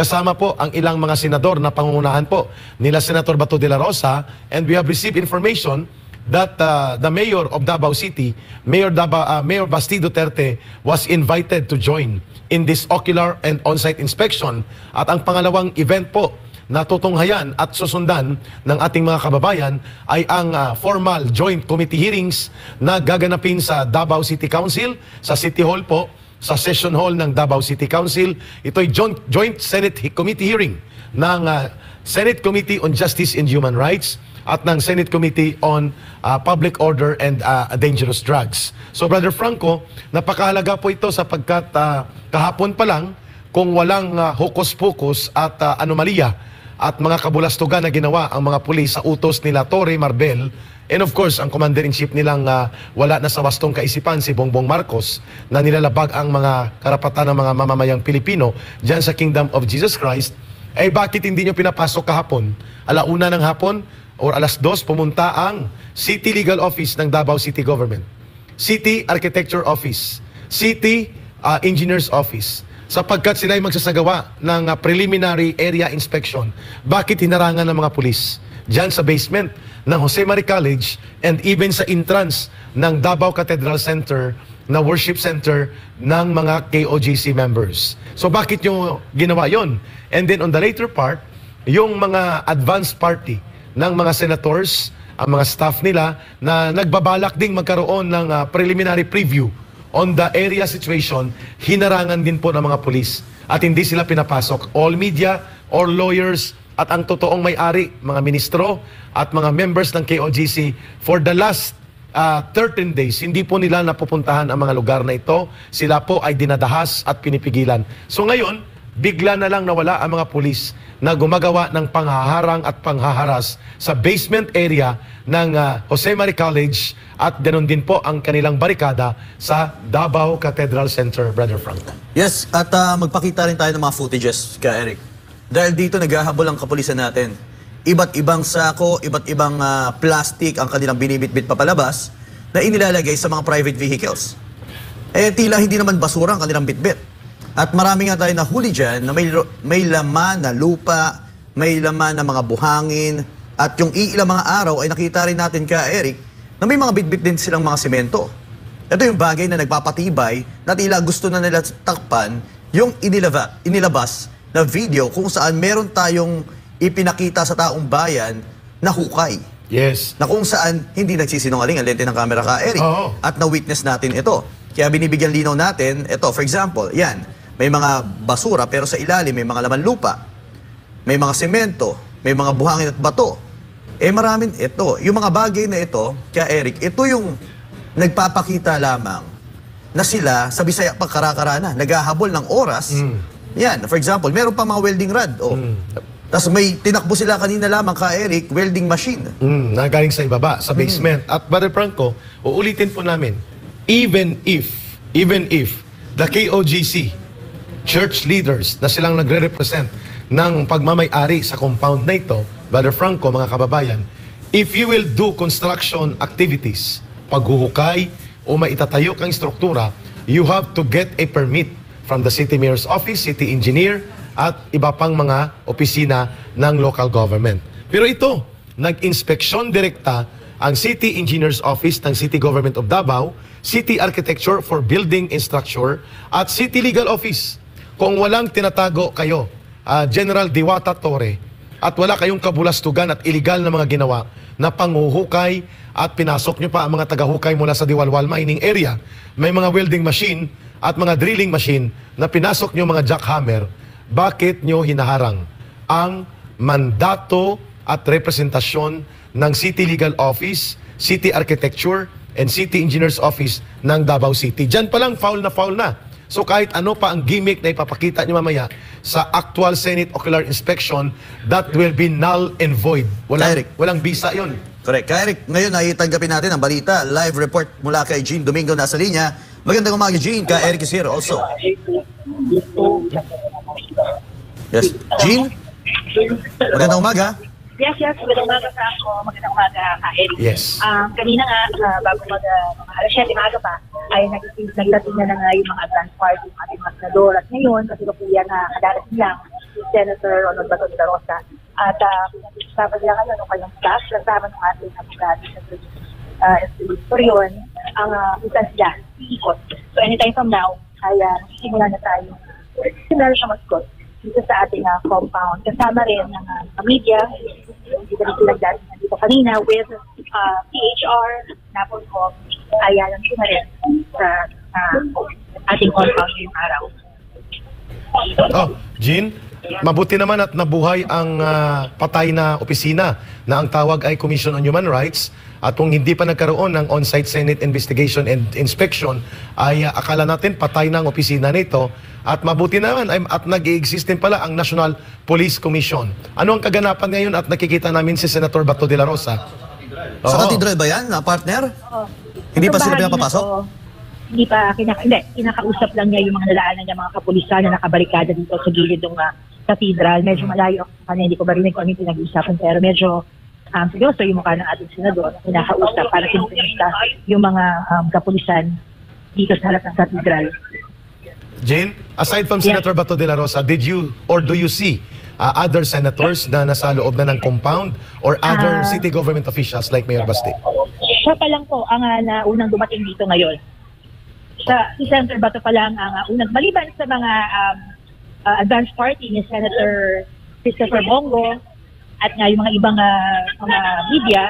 kasama po ang ilang mga senador na pangungunahan po nila Senator Bato de la Rosa, and we have received information that the mayor of Davao City, Mayor Basti Duterte, was invited to join in this ocular and on-site inspection. At ang pangalawang event po na tutunghayan at susundan ng ating mga kababayan ay ang formal joint committee hearings na gaganapin sa Davao City Council, sa City Hall po, sa Session Hall ng Davao City Council. Ito'y joint Senate Committee hearing ng Senate Committee on Justice and Human Rights at ng Senate Committee on Public Order and Dangerous Drugs. So Brother Franco, napakahalaga po ito sapagkat kahapon pa lang, kung walang hokus-pokus at anomalya at mga kabulastugan na ginawa ang mga pulis sa utos nila Torre Marbel, and of course ang Commander-in-Chief nilang wala na sa wastong kaisipan si Bongbong Marcos na nilalabag ang mga karapatan ng mga mamamayang Pilipino dyan sa Kingdom of Jesus Christ, eh bakit hindi nyo pinapasok kahapon? Alauna ng hapon o alas 2 pumunta ang City Legal Office ng Davao City Government, City Architecture Office, City Engineers Office, sapagkat sila ay magsasagawa ng preliminary area inspection. Bakit hinarangan ng mga pulis dyan sa basement ng Jose Marie College and even sa entrance ng Davao Cathedral Center na worship center ng mga KOGC members? So bakit nyo ginawa yon? And then on the later part, yung mga advance party ng mga senators, ang mga staff nila na nagbabalak ding magkaroon ng preliminary preview on the area situation, hinarangan din po ng mga pulis at hindi sila pinapasok. All media or lawyers at ang totoong may-ari, mga ministro at mga members ng KOGC, for the last 13 days, hindi po nila napupuntahan ang mga lugar na ito. Sila po ay dinadahas at pinipigilan. So ngayon, bigla na lang nawala ang mga pulis na gumagawa ng panghaharang at panghaharas sa basement area ng Jose Marie College at ganoon din po ang kanilang barikada sa Davao Cathedral Center, Brother Frank. Yes, at magpakita rin tayo ng mga footages, ka Eric. Dahil dito naghahabol ang kapulisan natin. Iba't ibang sako, iba't ibang plastic ang kanilang binibitbit papalabas na inilalagay sa mga private vehicles. Eh tila hindi naman basura ang kanilang bitbit. At marami nga tayo nahuli dyan na may laman na lupa, may laman na mga buhangin, at yung ilang mga araw ay nakita rin natin, ka Eric, na may mga bitbit din silang mga semento. Ito yung bagay na nagpapatibay na tila gusto na nila takpan yung inilabas na video kung saan meron tayong ipinakita sa taong bayan na hukay. Yes. Na kung saan hindi nagsisinungaling ang lente ng camera, ka Eric. Oo. At na-witness natin ito. Kaya binibigyan linaw natin, ito for example, yan. May mga basura pero sa ilalim may mga laman lupa. May mga semento, may mga buhangin at bato. Eh maraming ito. Yung mga bagay na ito, kaya Eric, ito yung nagpapakita lamang na sila sa Bisaya pagkarakara na, naghahabol ng oras. Yan, for example, meron pa mga welding rod. Tapos may tinakbo sila kanina lamang, ka Eric, welding machine. Nagaling sa ibaba, sa basement. At Brother Franco, uulitin po namin, even if the KOGC church leaders na silang nagre-represent ng pagmamay-ari sa compound na ito, Brother Franco, mga kababayan, if you will do construction activities, paghuhukay o maitatayo kang struktura, you have to get a permit from the City Mayor's Office, City Engineer, at iba pang mga opisina ng local government. Pero ito, nag-inspeksyon direkta ang City Engineer's Office ng City Government of Davao, City Architecture for Building and Structure, at City Legal Office. Kung walang tinatago kayo, General Diwata Torre, at wala kayong kabulastugan at illegal na mga ginawa na panghuhukay at pinasok nyo pa ang mga tagahukay mula sa Diwalwal mining area, may mga welding machine at mga drilling machine na pinasok nyo mga jackhammer, bakit nyo hinaharang ang mandato at representasyon ng City Legal Office, City Architecture, and City Engineers Office ng Davao City? Diyan pa lang foul na. So kahit ano pa ang gimmick na ipapakita nyo mamaya sa actual Senate Ocular Inspection, that will be null and void. Walang bisa yon. Correct. Ka Eric, ngayon ay tanggapin natin ang balita. Live report mula kay Gene Domingo nasa linya. Magandang umaga, Gene. Ka Eric is here also. Yes. Gene? Magandang umaga. Yes. Magandang umaga sa ako. Magandang umaga, Eric. Yes. Kanina nga, bago mga alas 7 umaga pa, ay nagdating na nga yung mga advance party ng ating mga senador. At ngayon, kasi kapuyan na kadarating lang, si Senator Ronald Bato de la Rosa. At pinag-usapan nila ngayon ng kanyang staff, kasama ng ating abogado sa Torion, ang usan sila, iikot. So anytime from now, ay magsisimula na tayo. Simula siya mag-ikot dito sa ating compound. Kasama rin ng media, hindi na sila dito kanina, with PHR, Napolcom, ay alam ko na rin sa ating compound ngayong araw. Oh, Jean, mabuti naman at nabuhay ang patay na opisina na ang tawag ay Commission on Human Rights. At kung hindi pa nagkaroon ng on-site Senate investigation and inspection, ay akala natin patay na ang opisina nito. At mabuti naman at nag-i-exist din pala ang National Police Commission. Ano ang kaganapan ngayon at nakikita namin si Senator Bato de la Rosa? Sa Oo. katedral ba yan, partner? Oo. Hindi pa Itong sila bahagi pinapapasok? na to, Hindi pa, kinakausap lang niya yung mga nalaanan niya, mga kapulisan na nakabarikada dito sa gilid ng katedral. Medyo malayo ako sa kanya, hindi ko marinig kung ano yung pinag-uusapan, pero medyo siguro so yung mukha ng ating senador na kinakausap para kinukumusta yung mga kapulisan dito sa harap ng katedral. Jane, aside from Senator Bato de la Rosa, did you or do you see other senators na nasa loob na ng compound or other city government officials like Mayor Basti? Siya pa lang po ang unang dumating dito ngayon. Si Senator Bato pa lang ang unang, maliban sa mga advance party ni Senator Christopher Bongo at nga yung mga ibang mga media,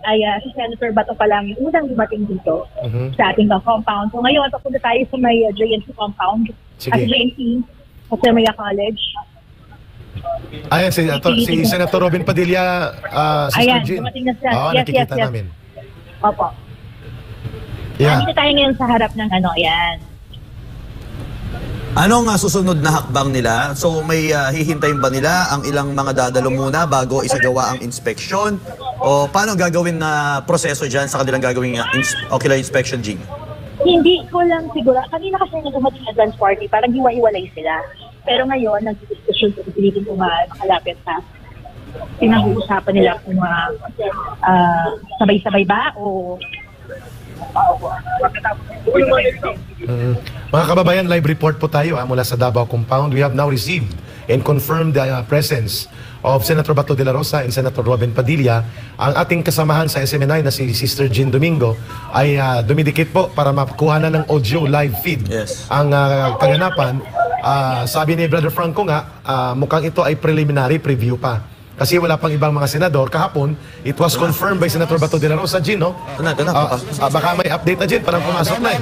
ay si Senator Bato pa lang yung unang dumating dito sa ating compound. So ngayon, papunta tayo sa may JNC compound. Sige. At JNC, sa Maya College. Ayan, si Senator Robin Padilla, Sister Ayan, Jean. dumating na siya. Oo, Yes, nakikita yes. namin. Opo. Yeah. Nandito tayo ngayon sa harap ng ayan. Anong susunod na hakbang nila? So may hihintayin ba nila ang ilang mga dadalo muna bago isagawa ang inspeksyon? O paano gagawin na proseso dyan sa kanilang gagawing ocular inspection, Jing? Hindi ko lang siguro. Kanina kasi nung dumating na dance party, parang hiwa-hiwalay sila. Pero ngayon, nag-discussion ko, pilitin ko makalapit sa pinag-uusapan nila kung sabay-sabay ba o Mga kababayan, live report po tayo mula sa Davao Compound. We have now received and confirmed the presence of Senator Bato de la Rosa and Senator Robin Padilla. Ang ating kasamahan sa SMNI na si Sister Jean Domingo ay dumidikit po para makuha na ng audio live feed. Yes. Ang kaganapan, sabi ni Brother Franco nga, mukhang ito ay preliminary preview pa. Kasi wala pang ibang mga senador. Kahapon, it was confirmed by Senator Bato de la Rosa, Jean, no? Baka may update na, Jean, parang pumasok na eh.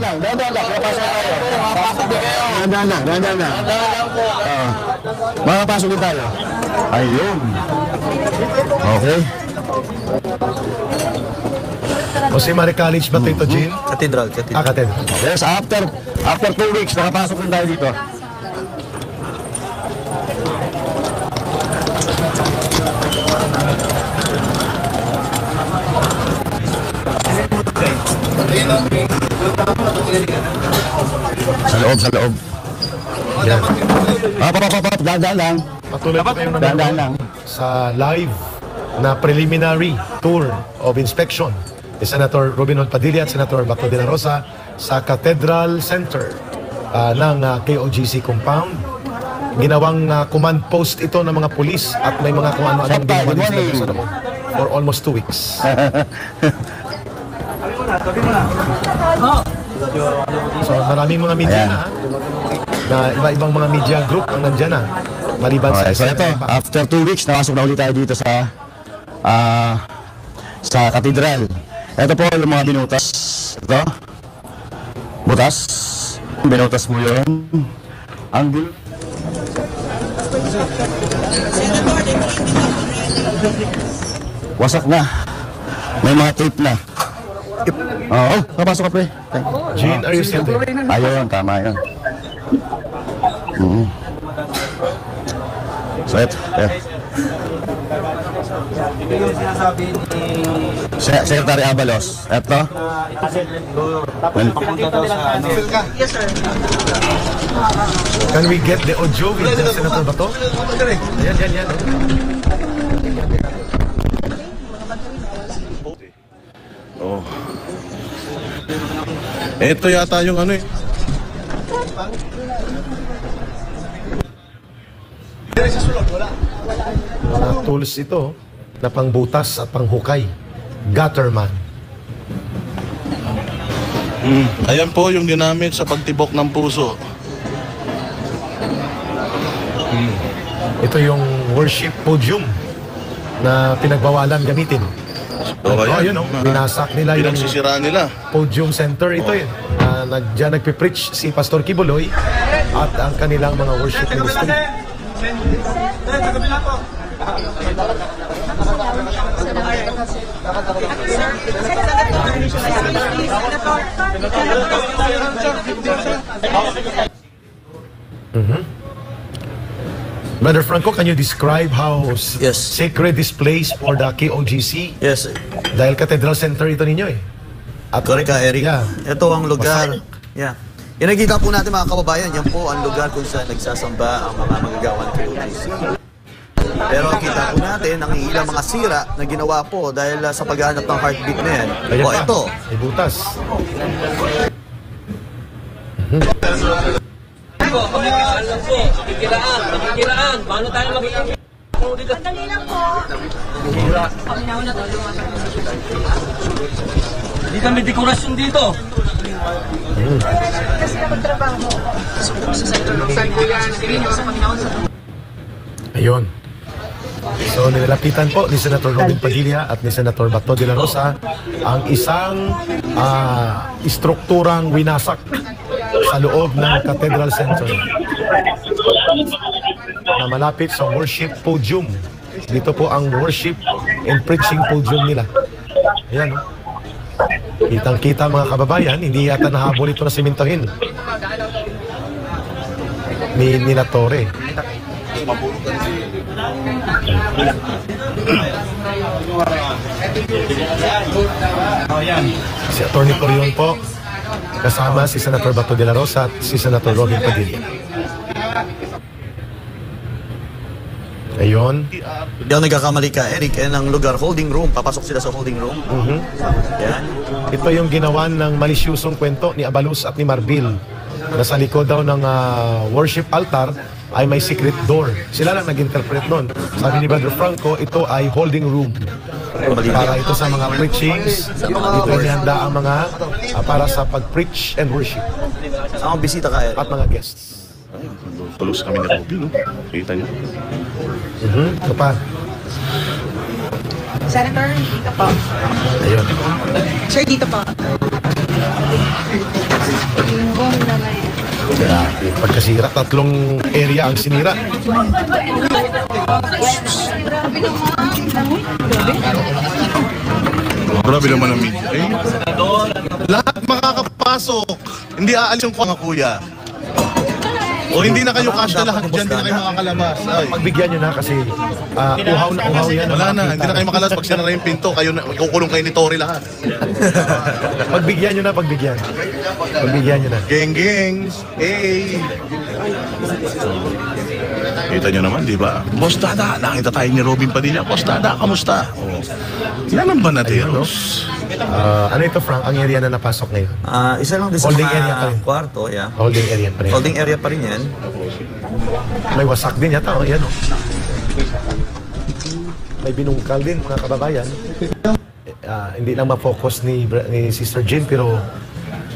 Nandana. Makapasok din tayo. Ayun. Okay. Jose Maria College ba ito, Jean? Katedral. Katedral. Yes, after 2 weeks, nakapasok din tayo dito. Sa loob. Yan. Dahan lang. Patuloy po kayong Dahan lang. nanonood sa live na preliminary tour of inspection ni Senator Robin Hood Padilla at Senator Bato de la Rosa sa Cathedral Center ng KOGC compound. Ginawang command post ito ng mga pulis at may mga kung ano-ano ginawa din sila sa loob for almost 2 weeks. So maraming mga media Ayan. na iba-ibang mga media group ang nandyan na maliban Okay, so sa ito, after 2 weeks, nakasok na ulit tayo dito sa katedral. Ito po yung mga binutas. Ito. Butas. Binutas mo yun. Ang wasak na. May mga tape na. Oo, napasok ka, pre. Jean, are you still there? Ayun, tama yun. So, ito. Secretary Abalos. Ito. Can we get the audio with Senator Bato? Yan. Oh. Ito yata yung ano eh. Mga tools ito na pangbutas at panghukay. Gutterman. Ayan po yung ginamit sa pagtibok ng puso. Ito yung worship podium na pinagbawalan gamitin. So, ayan, yun, binasak nila yung pinagsisiraan nila. podium center. Ito yun. Diyan nagpipreach si Pastor Kibuloy at ang kanilang mga worship ministry. Brother Franco, can you describe how Yes. sacred this place for the KOGC? Yes. Dahil Cathedral Center ito ninyo eh. At Correct ka, Eric. Yeah. Ito ang lugar. Yeah. Yung nakikita po natin mga kababayan, yan po ang lugar kung saan nagsasamba ang mga magagawan ng KOGC. Pero kita po natin ang ilang mga sira na ginawa po dahil sa paghahanap ng heartbeat na yan. Ayan O pa, ito, may butas. Makikiraan. Paano tayo magiging Sandali lang po. Hindi kami dekorasyon dito. Kasi na magtrabaho. Ayun. So nilalapitan po ni Senator Robin Padilla at ni Senator Bato de la Rosa ang isang strukturang winasak sa loob ng Cathedral Center na malapit sa worship podium. Dito po ang worship and preaching podium nila. Ayan, no? Kitang-kita mga kababayan, hindi yata nahabol ito na simentohin nila Torre. Si Atty. Corion po, kasama si Senator Bato de la Rosa at si Senator Robin Padilla. Ayun. hindi ako nagkakamali ka, Eric, and ang lugar, holding room. Papasok sila sa holding room. Yan. Ito yung ginawa ng malisyusong kwento ni Abalus at ni Marbil na sa likod daw ng worship altar ay may secret door. Sila lang nag-interpret nun. Sabi ni Brother Franco, ito ay holding room. Para ito sa mga preachings, dito nihanda ang mga para sa pag-preach and worship Ang bisita ka, Eric. at mga guests. Tulos kami ni Robin, no? Kita niyo. Ito pa. Senator, dito po. Ayun. Sir, dito po. Pagkasira, tatlong area ang sinira. Grabe naman ang media. Eh, lahat makakapasok. Hindi aalis yung kuya. O hindi na kayo cash na lahat dyan, hindi na kayo makakalabas. Ay. Pagbigyan nyo na kasi uhaw na uhaw yan. Wala na, hindi na kayo makalas. Pag sinara yung pinto, kayo na, kukulong kayo ni Tori lahat. Pagbigyan nyo na, pagbigyan. Pagbigyan nyo na. Geng. Hey! Kita nyo naman, di ba? Boss Dada, nakita tayo ni Robin Padilla. Boss Dada, kamusta? Oh. Yan ang banateros. Ano ito, Frank? Ang area na napasok ngayon? Isa lang din sa Holding area pa rin. mga kwarto, yeah. Holding area pa rin. Holding area pa rin yan. May wasak din yata. Yan, oh. May binungkal din, mga kababayan. Hindi lang ma-focus ni Sister Jean, pero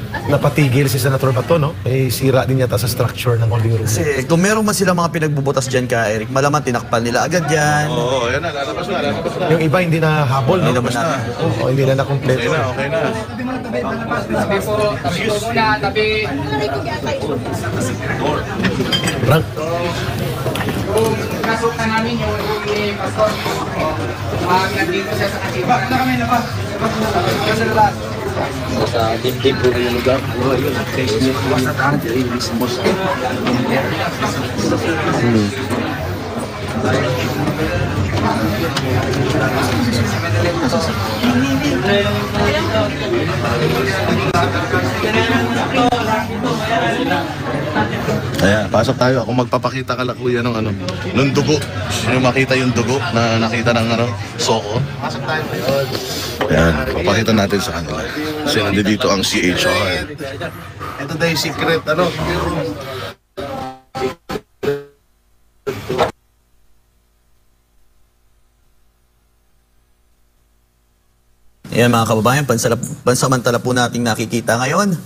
napatigil si Senator Bato, no? May sira din yata sa structure ng holding room. Kasi kung meron man sila mga pinagbubutas dyan ka, Eric, malaman tinakpan nila agad yan. Oo, yan na, lalabas na. Yung iba hindi na habol, no? Hindi naman na. Oo, hindi na nakompleto. Okay na. Frank, Pasok na namin yung pastor. Nandito siya sa katiba. Bakit na kami labas? Labas. Sa dibdib po yung lugar. Basta tahan diri mismo sa Ayan, pasok tayo. Kung magpapakita ka lang kuya ng ano, nung dugo. Yung makita yung dugo na nakita ng ano, soko. Pasok tayo. Ayan, papakita natin sa kanila. Kasi nandito ang CHR. Ito daw yung secret, ano? Ayan mga kababayan, pansamantala po nating nakikita ngayon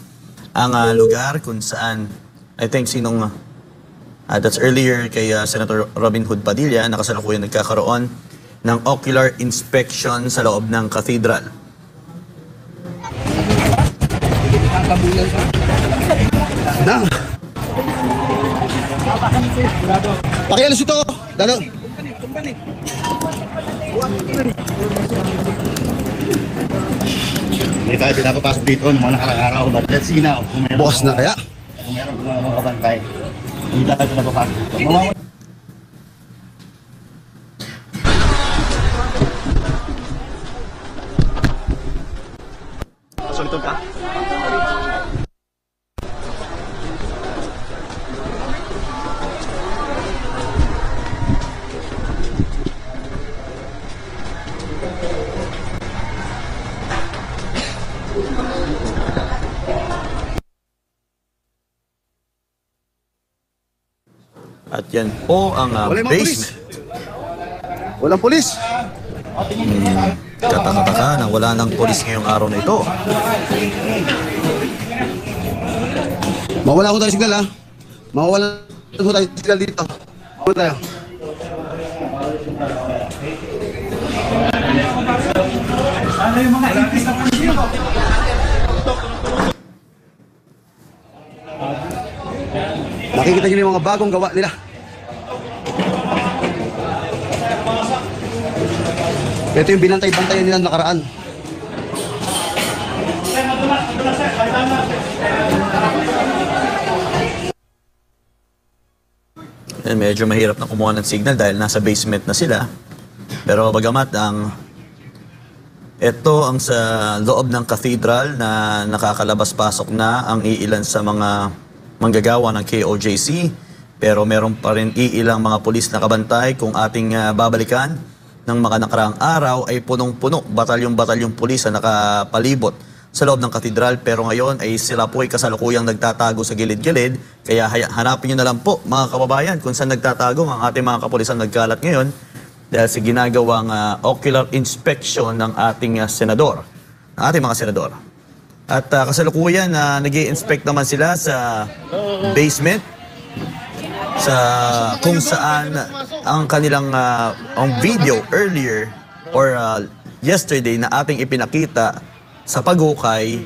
ang lugar kung saan, I think that's earlier kay Senator Robin Hood Padilla, nakasalukuyan nagkakaroon ng ocular inspection sa loob ng cathedral. Pakialis ito! Dalo! Hindi tayo pinapapasok dito ng mga nakarang-araw. But let's see now. Bukas na kaya? Kung meron mga kabantay. Hindi tayo pinapapasok dito. Solitod ka? At yan po ang basement. Walang pulis! Kataka-taka na wala ng polis ngayong araw na ito. Mawala ko tayo signal ha. Mawala ko tayo signal dito. Mawala tayo. Nakikita nyo yung mga bagong gawa nila. Ito yung binantay-bantayan nila nakaraan. Medyo mahirap na kumuha ng signal dahil nasa basement na sila. Pero bagamat ito ang sa loob ng cathedral na nakakalabas-pasok na ang iilan sa mga manggagawa ng KOJC. Pero meron pa rin iilang mga pulis na kabantay. Kung ating babalikan ng mga nakaraang araw ay punong-puno, batalyong-batalyong pulis na nakapalibot sa loob ng katedral. Pero ngayon ay sila po ay kasalukuyang nagtatago sa gilid-gilid. Kaya hanapin nyo na lang po mga kababayan kung saan nagtatago ang ating mga kapulisan nagkalat ngayon dahil sa ginagawang ocular inspection ng ating senador, ng ating mga senador. At kasalukuyan nag-i-inspect naman sila sa basement sa kung saan ang kanilang ang video earlier or yesterday na ating ipinakita sa paghukay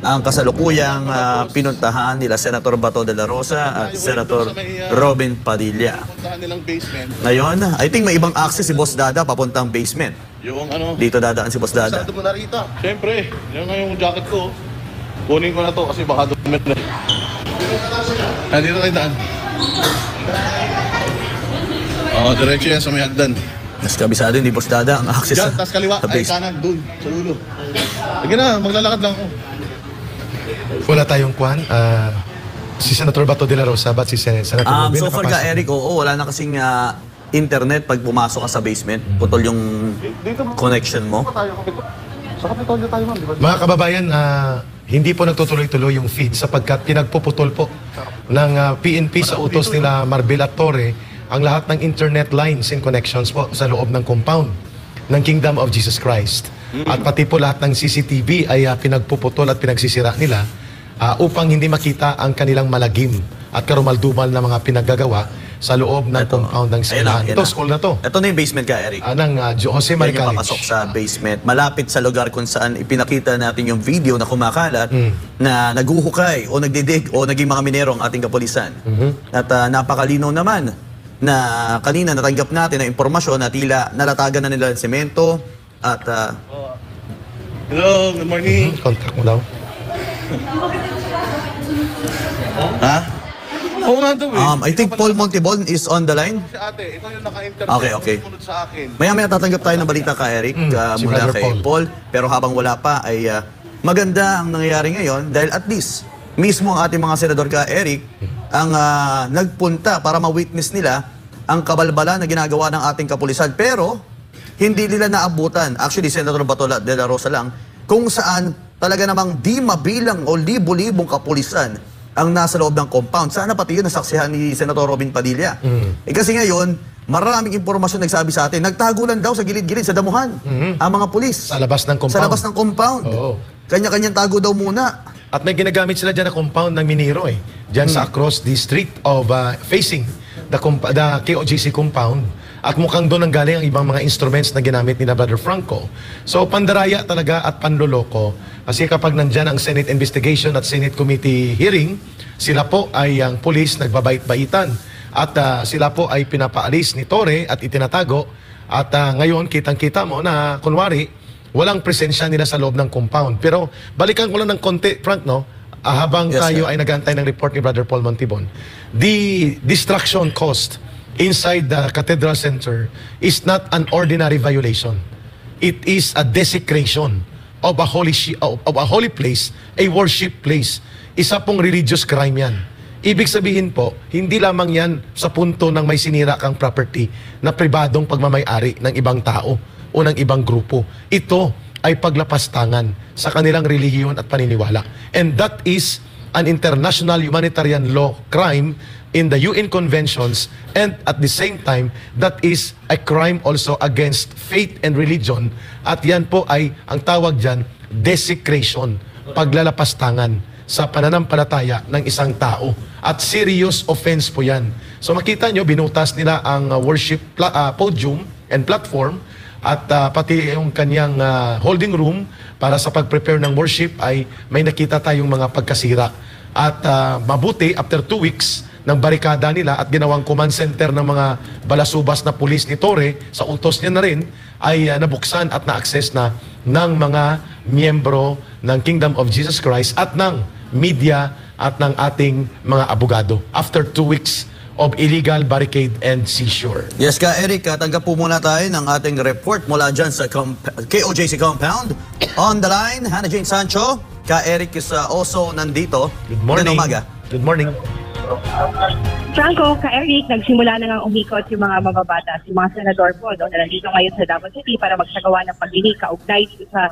ang kasalukuyang pinuntahan nila Senator Bato de la Rosa at Senator Robin Padilla. Ngayon, I think may ibang access si Boss Dada papuntang basement. Yung Dito dadaan si Boss Dada. Saan mo narita? Siyempre, yung nga yung jacket ko. Kunin ko na to kasi baka dumit na. Nandito tayo daan. Diretso yan sa may hagdan. Mas kabisado ni Boss Dada ang access Diyan, tas kaliwa. sa Ay, basement. kanan, dun, sa dulo. Sige na, maglalakad lang ako. Wala tayong kwan. Si Senator Bato de la Rosa, ba't si Senator Robin? So far ka, Eric, wala na kasing internet pag pumasok ka sa basement. Putol yung connection mo. Sa Kapitolyo tayo, ma'am. Mga kababayan, hindi po nagtutuloy-tuloy yung feed sapagkat pinagpuputol po ng PNP sa utos nila Marbel at Torre ang lahat ng internet lines and connections po sa loob ng compound ng Kingdom of Jesus Christ. At pati po lahat ng CCTV ay pinagpuputol at pinagsisira nila upang hindi makita ang kanilang malagim at karumaldumal na mga pinaggagawa sa loob ng compound ng simbahan. Ito, school na to. Ito na yung basement ka, Eric. Ng Jose Yan Marie yung College. papasok sa basement. Malapit sa lugar kung saan ipinakita natin yung video na kumakalat na naguhukay o nagdidig o naging mga minero ang ating kapulisan. At napakalinaw naman na kanina natanggap natin ang impormasyon na tila nalatagan na nila ng semento at Hello, good morning. Contact mo daw. Ha? Oo nga daw I think Paul Montibon is on the line. Si ate, ito yung naka-internet. Okay. Sumunod sa akin. Maya-maya tatanggap tayo ng balita ka, Eric, si mula Brother kay Paul. Pero habang wala pa ay maganda ang nangyayari ngayon dahil at least mismo ang ating mga senador ka, Eric, ang nagpunta para ma-witness nila ang kabalbala na ginagawa ng ating kapulisan. Pero hindi nila naabutan. Actually, Senator Bato de la Rosa lang, kung saan talaga namang di mabilang o libo-libong kapulisan ang nasa loob ng compound. Sana pati yun nasaksihan ni Senator Robin Padilla. Kasi ngayon, maraming impormasyon nagsabi sa atin. Nagtago lang daw sa gilid-gilid, sa damuhan, ang mga pulis. Sa labas ng compound. Sa labas ng compound. Oo. Kanya-kanyang tago daw muna. At may ginagamit sila dyan na compound ng Minero Dyan sa across the street of facing the KOJC compound. At mukhang doon ang galing ang ibang mga instruments na ginamit ni Brother Franco. So pandaraya talaga at panloloko. Kasi kapag nandyan ang Senate investigation at Senate committee hearing, sila po ay ang police nagbabait-baitan. At sila po ay pinapaalis ni Torre at itinatago. At ngayon kitang-kita mo na kunwari walang presensya nila sa loob ng compound. Pero balikan ko lang ng konti, Frank, no? Habang tayo ay nag-antay ng report ni Brother Paul Montibon. The destruction caused inside the Cathedral Center is not an ordinary violation. It is a desecration of a holy place, a worship place. Isa pong religious crime yan. Ibig sabihin po, hindi lamang yan sa punto ng may sinira kang property na pribadong pagmamay-ari ng ibang tao o ng ibang grupo. Ito ay paglapastangan sa kanilang relihiyon at paniniwala. And that is an international humanitarian law crime in the UN conventions, and at the same time, that is a crime also against faith and religion. At yan po ay, ang tawag dyan, desecration, paglalapastangan sa pananampalataya ng isang tao. At serious offense po yan. So makita nyo, binutas nila ang worship podium and platform, at pati yung kanyang holding room para sa pag-prepare ng worship ay may nakita tayong mga pagkasira. At mabuti, after 2 weeks ng barikada nila at ginawang command center ng mga balasubas na pulis ni Torre, sa utos niya na rin, ay nabuksan at na-access na ng mga miyembro ng Kingdom of Jesus Christ at ng media at ng ating mga abogado after 2 weeks of illegal barricade and seizure. Yes, Ka Eric, tanggap po muna tayo ng ating report mula dyan sa KOJC compound. On the line, Hannah Jane Sancho. Ka Eric is also nandito. Good morning. Umaga. Good morning. Franco, Ka Eric, nagsimula na nga umikot yung mga mababatas, yung mga senador po, na nandito ngayon sa Davao City para magsagawa ng pagdinig kaugnay sa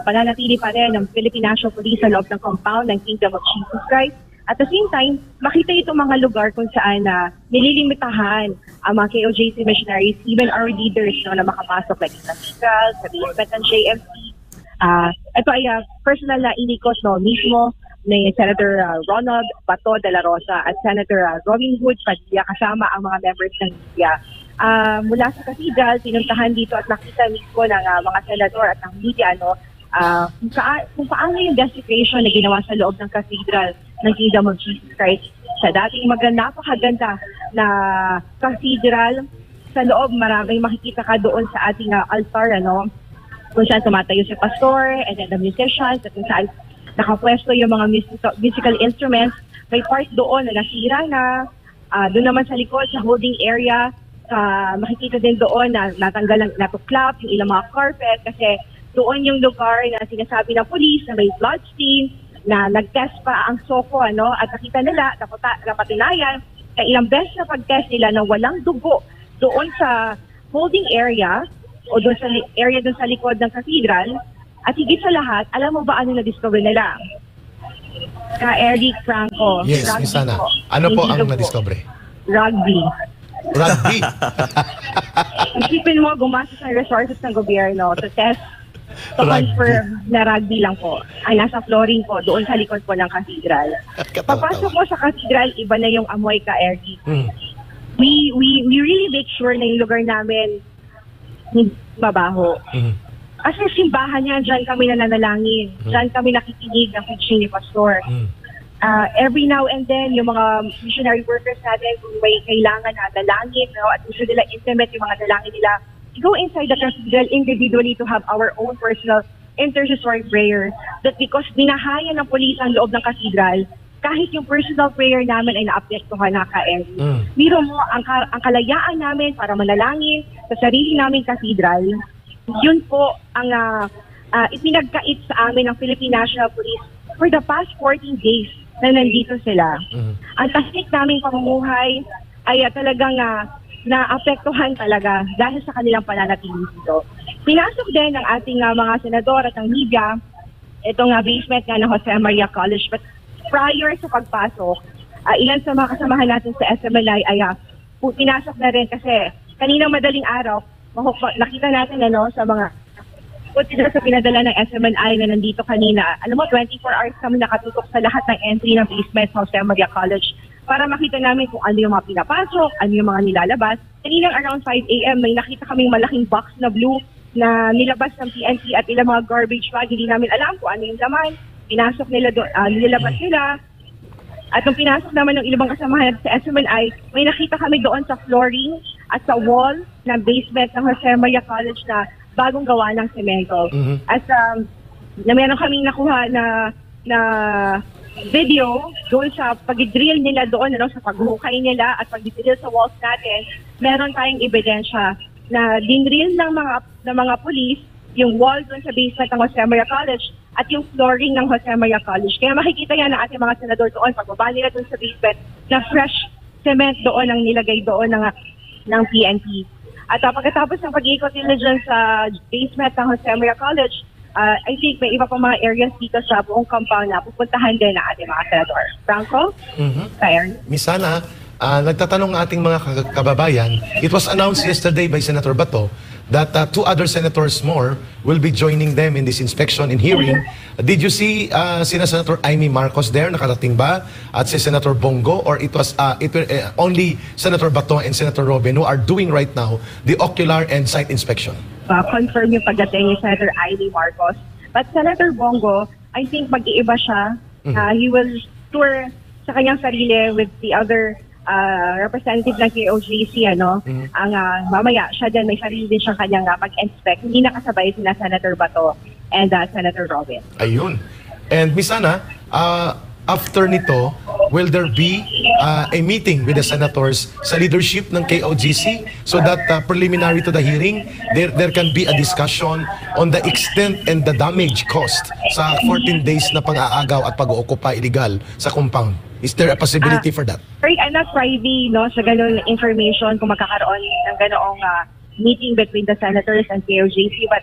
pananatili pa rin ng Philippine National Police sa loob ng compound ng Kingdom of Jesus Christ. At the same time, makita itong mga lugar kung saan nililimitahan ang mga KOJC missionaries, even our leaders na makapasok like sa Cathedral, sa basement ng JMC. Ito ay personal na inikot mismo ni Senator Ronald Bato de la Rosa at Senator Robin Hood Padilla kasama ang mga members ng media. Mula sa Cathedral, pinuntahan dito at nakita mismo ng mga senador at ng media kung paano yung desecration na ginawa sa loob ng Cathedral ng Kingdom of Jesus Christ. Sa dating napakaganda na Cathedral, sa loob maraming makikita ka doon sa ating altar, kung saan tumatayo si pastor and then the musicians at kung saan nakapwesto yung mga musical instruments. May part doon na nasira na. Doon naman sa likod, sa holding area, makikita din doon na natanggal, natuklap yung ilang mga carpet kasi doon yung lugar na sinasabi ng police na may blood stain, na nag-test pa ang SOCO, at nakita nila, napatunayan, na ilang beses na pag-test nila na walang dugo doon sa holding area o doon sa area doon sa likod ng Cathedral. At higit sa lahat, alam mo ba ano na-discover nila? Ka Eric, Franco. Yes, rugby sana. po. Ano po Hindi ang dugo. na-discover? Rugby. Rugby. Isipin mo, gumastos ng resources ng gobyerno to test, to Rugby. confirm na rugby lang po. Ay nasa flooring po, doon sa likod po ng Cathedral. Papasok mo sa Cathedral, iba na yung amoy, Ka Eric. We really make sure na yung lugar namin hindi mabaho. Kasi simbahan niya, dyan kami nananalangin. Dyan kami nakikinig ng preaching ni Pastor. Every now and then, yung mga missionary workers natin, kung may kailangan na dalangin, at gusto nila intimate yung mga dalangin nila, go inside the cathedral individually to have our own personal intercessory prayer. That because binahaya ng pulis ang loob ng cathedral, kahit yung personal prayer namin ay naapektuhan na ka-Eric. Biro mo, ang kalayaan namin para manalangin sa sarili naming cathedral, yun po ang ipinagkait sa amin ng Philippine National Police for the past 14 days na nandito sila. Ang tasik naming pamumuhay ay talagang naapektuhan talaga dahil sa kanilang pananatili dito. Pinasok din ng ating mga senador at ang media itong basement ng Jose Maria College. But prior sa pagpasok, ilan sa mga kasamahan natin sa SMLI ay pinasok na rin kasi Kaninang madaling araw, nakita natin sa mga footage sa pinadala ng SMNI na nandito kanina. Alam mo, 24 hours kami nakatutok sa lahat ng entry ng basement sa Jose Maria College para makita namin kung ano yung mga pinapasok, ano yung mga nilalabas. Kaninang around 5 a.m. may nakita kaming malaking box na blue na nilabas ng PNP at ilang mga garbage bag. Hindi namin alam kung ano yung laman. Pinasok nila doon, nilabas nila. At nung pinasok naman ng ilang kasamahan sa SMNI, may nakita kami doon sa flooring at sa wall ng basement ng Jose Maria College na bagong gawa ng semento. At na meron kaming nakuha na video doon sa pag-drill nila doon, sa paghukay nila at pag-drill sa walls natin, meron tayong ebidensya na dinrill ng mga pulis yung wall doon sa basement ng Jose Maria College at yung flooring ng Jose Maria College. Kaya makikita yan ng ating mga senador doon, pagbaba nila doon sa basement, na fresh cement doon ang nilagay doon ng PNP. At pagkatapos ng pag-iikot nila dyan sa basement ng Jose Maria College, I think may iba pa mga areas dito sa buong compound na pupuntahan din ng ating mga senador. Franco? Kaya? Miss Hana, nagtatanong ating mga kababayan, it was announced yesterday by Senator Bato that 2 other senators more will be joining them in this inspection and hearing. Did you see sina Senator Amy Marcos there? Nakarating ba? At si Senator Bongo? Or it was only Senator Bato and Senator Robin who are doing right now the ocular and site inspection? Confirm yung pagdating ni Senator Amy Marcos. But Senator Bongo, I think mag-iiba siya. He will tour sa kanyang sarili with the other representative ng KOJC, ang mamaya siya din may sarili din siyang kanyang mag-inspect. Hindi nakasabay sina Senator Bato and Senator Robin. Ayun. And Miss Ana, after nito, will there be a meeting with the senators sa leadership ng KOJC so that preliminary to the hearing, there can be a discussion on the extent and the damage caused sa 14 days na pang-aagaw at pag-ookupa illegal sa compound? Is there a possibility for that? I'm not privy sa ganun information kung magkakaroon ng ganoong meeting between the senators and KOJC, but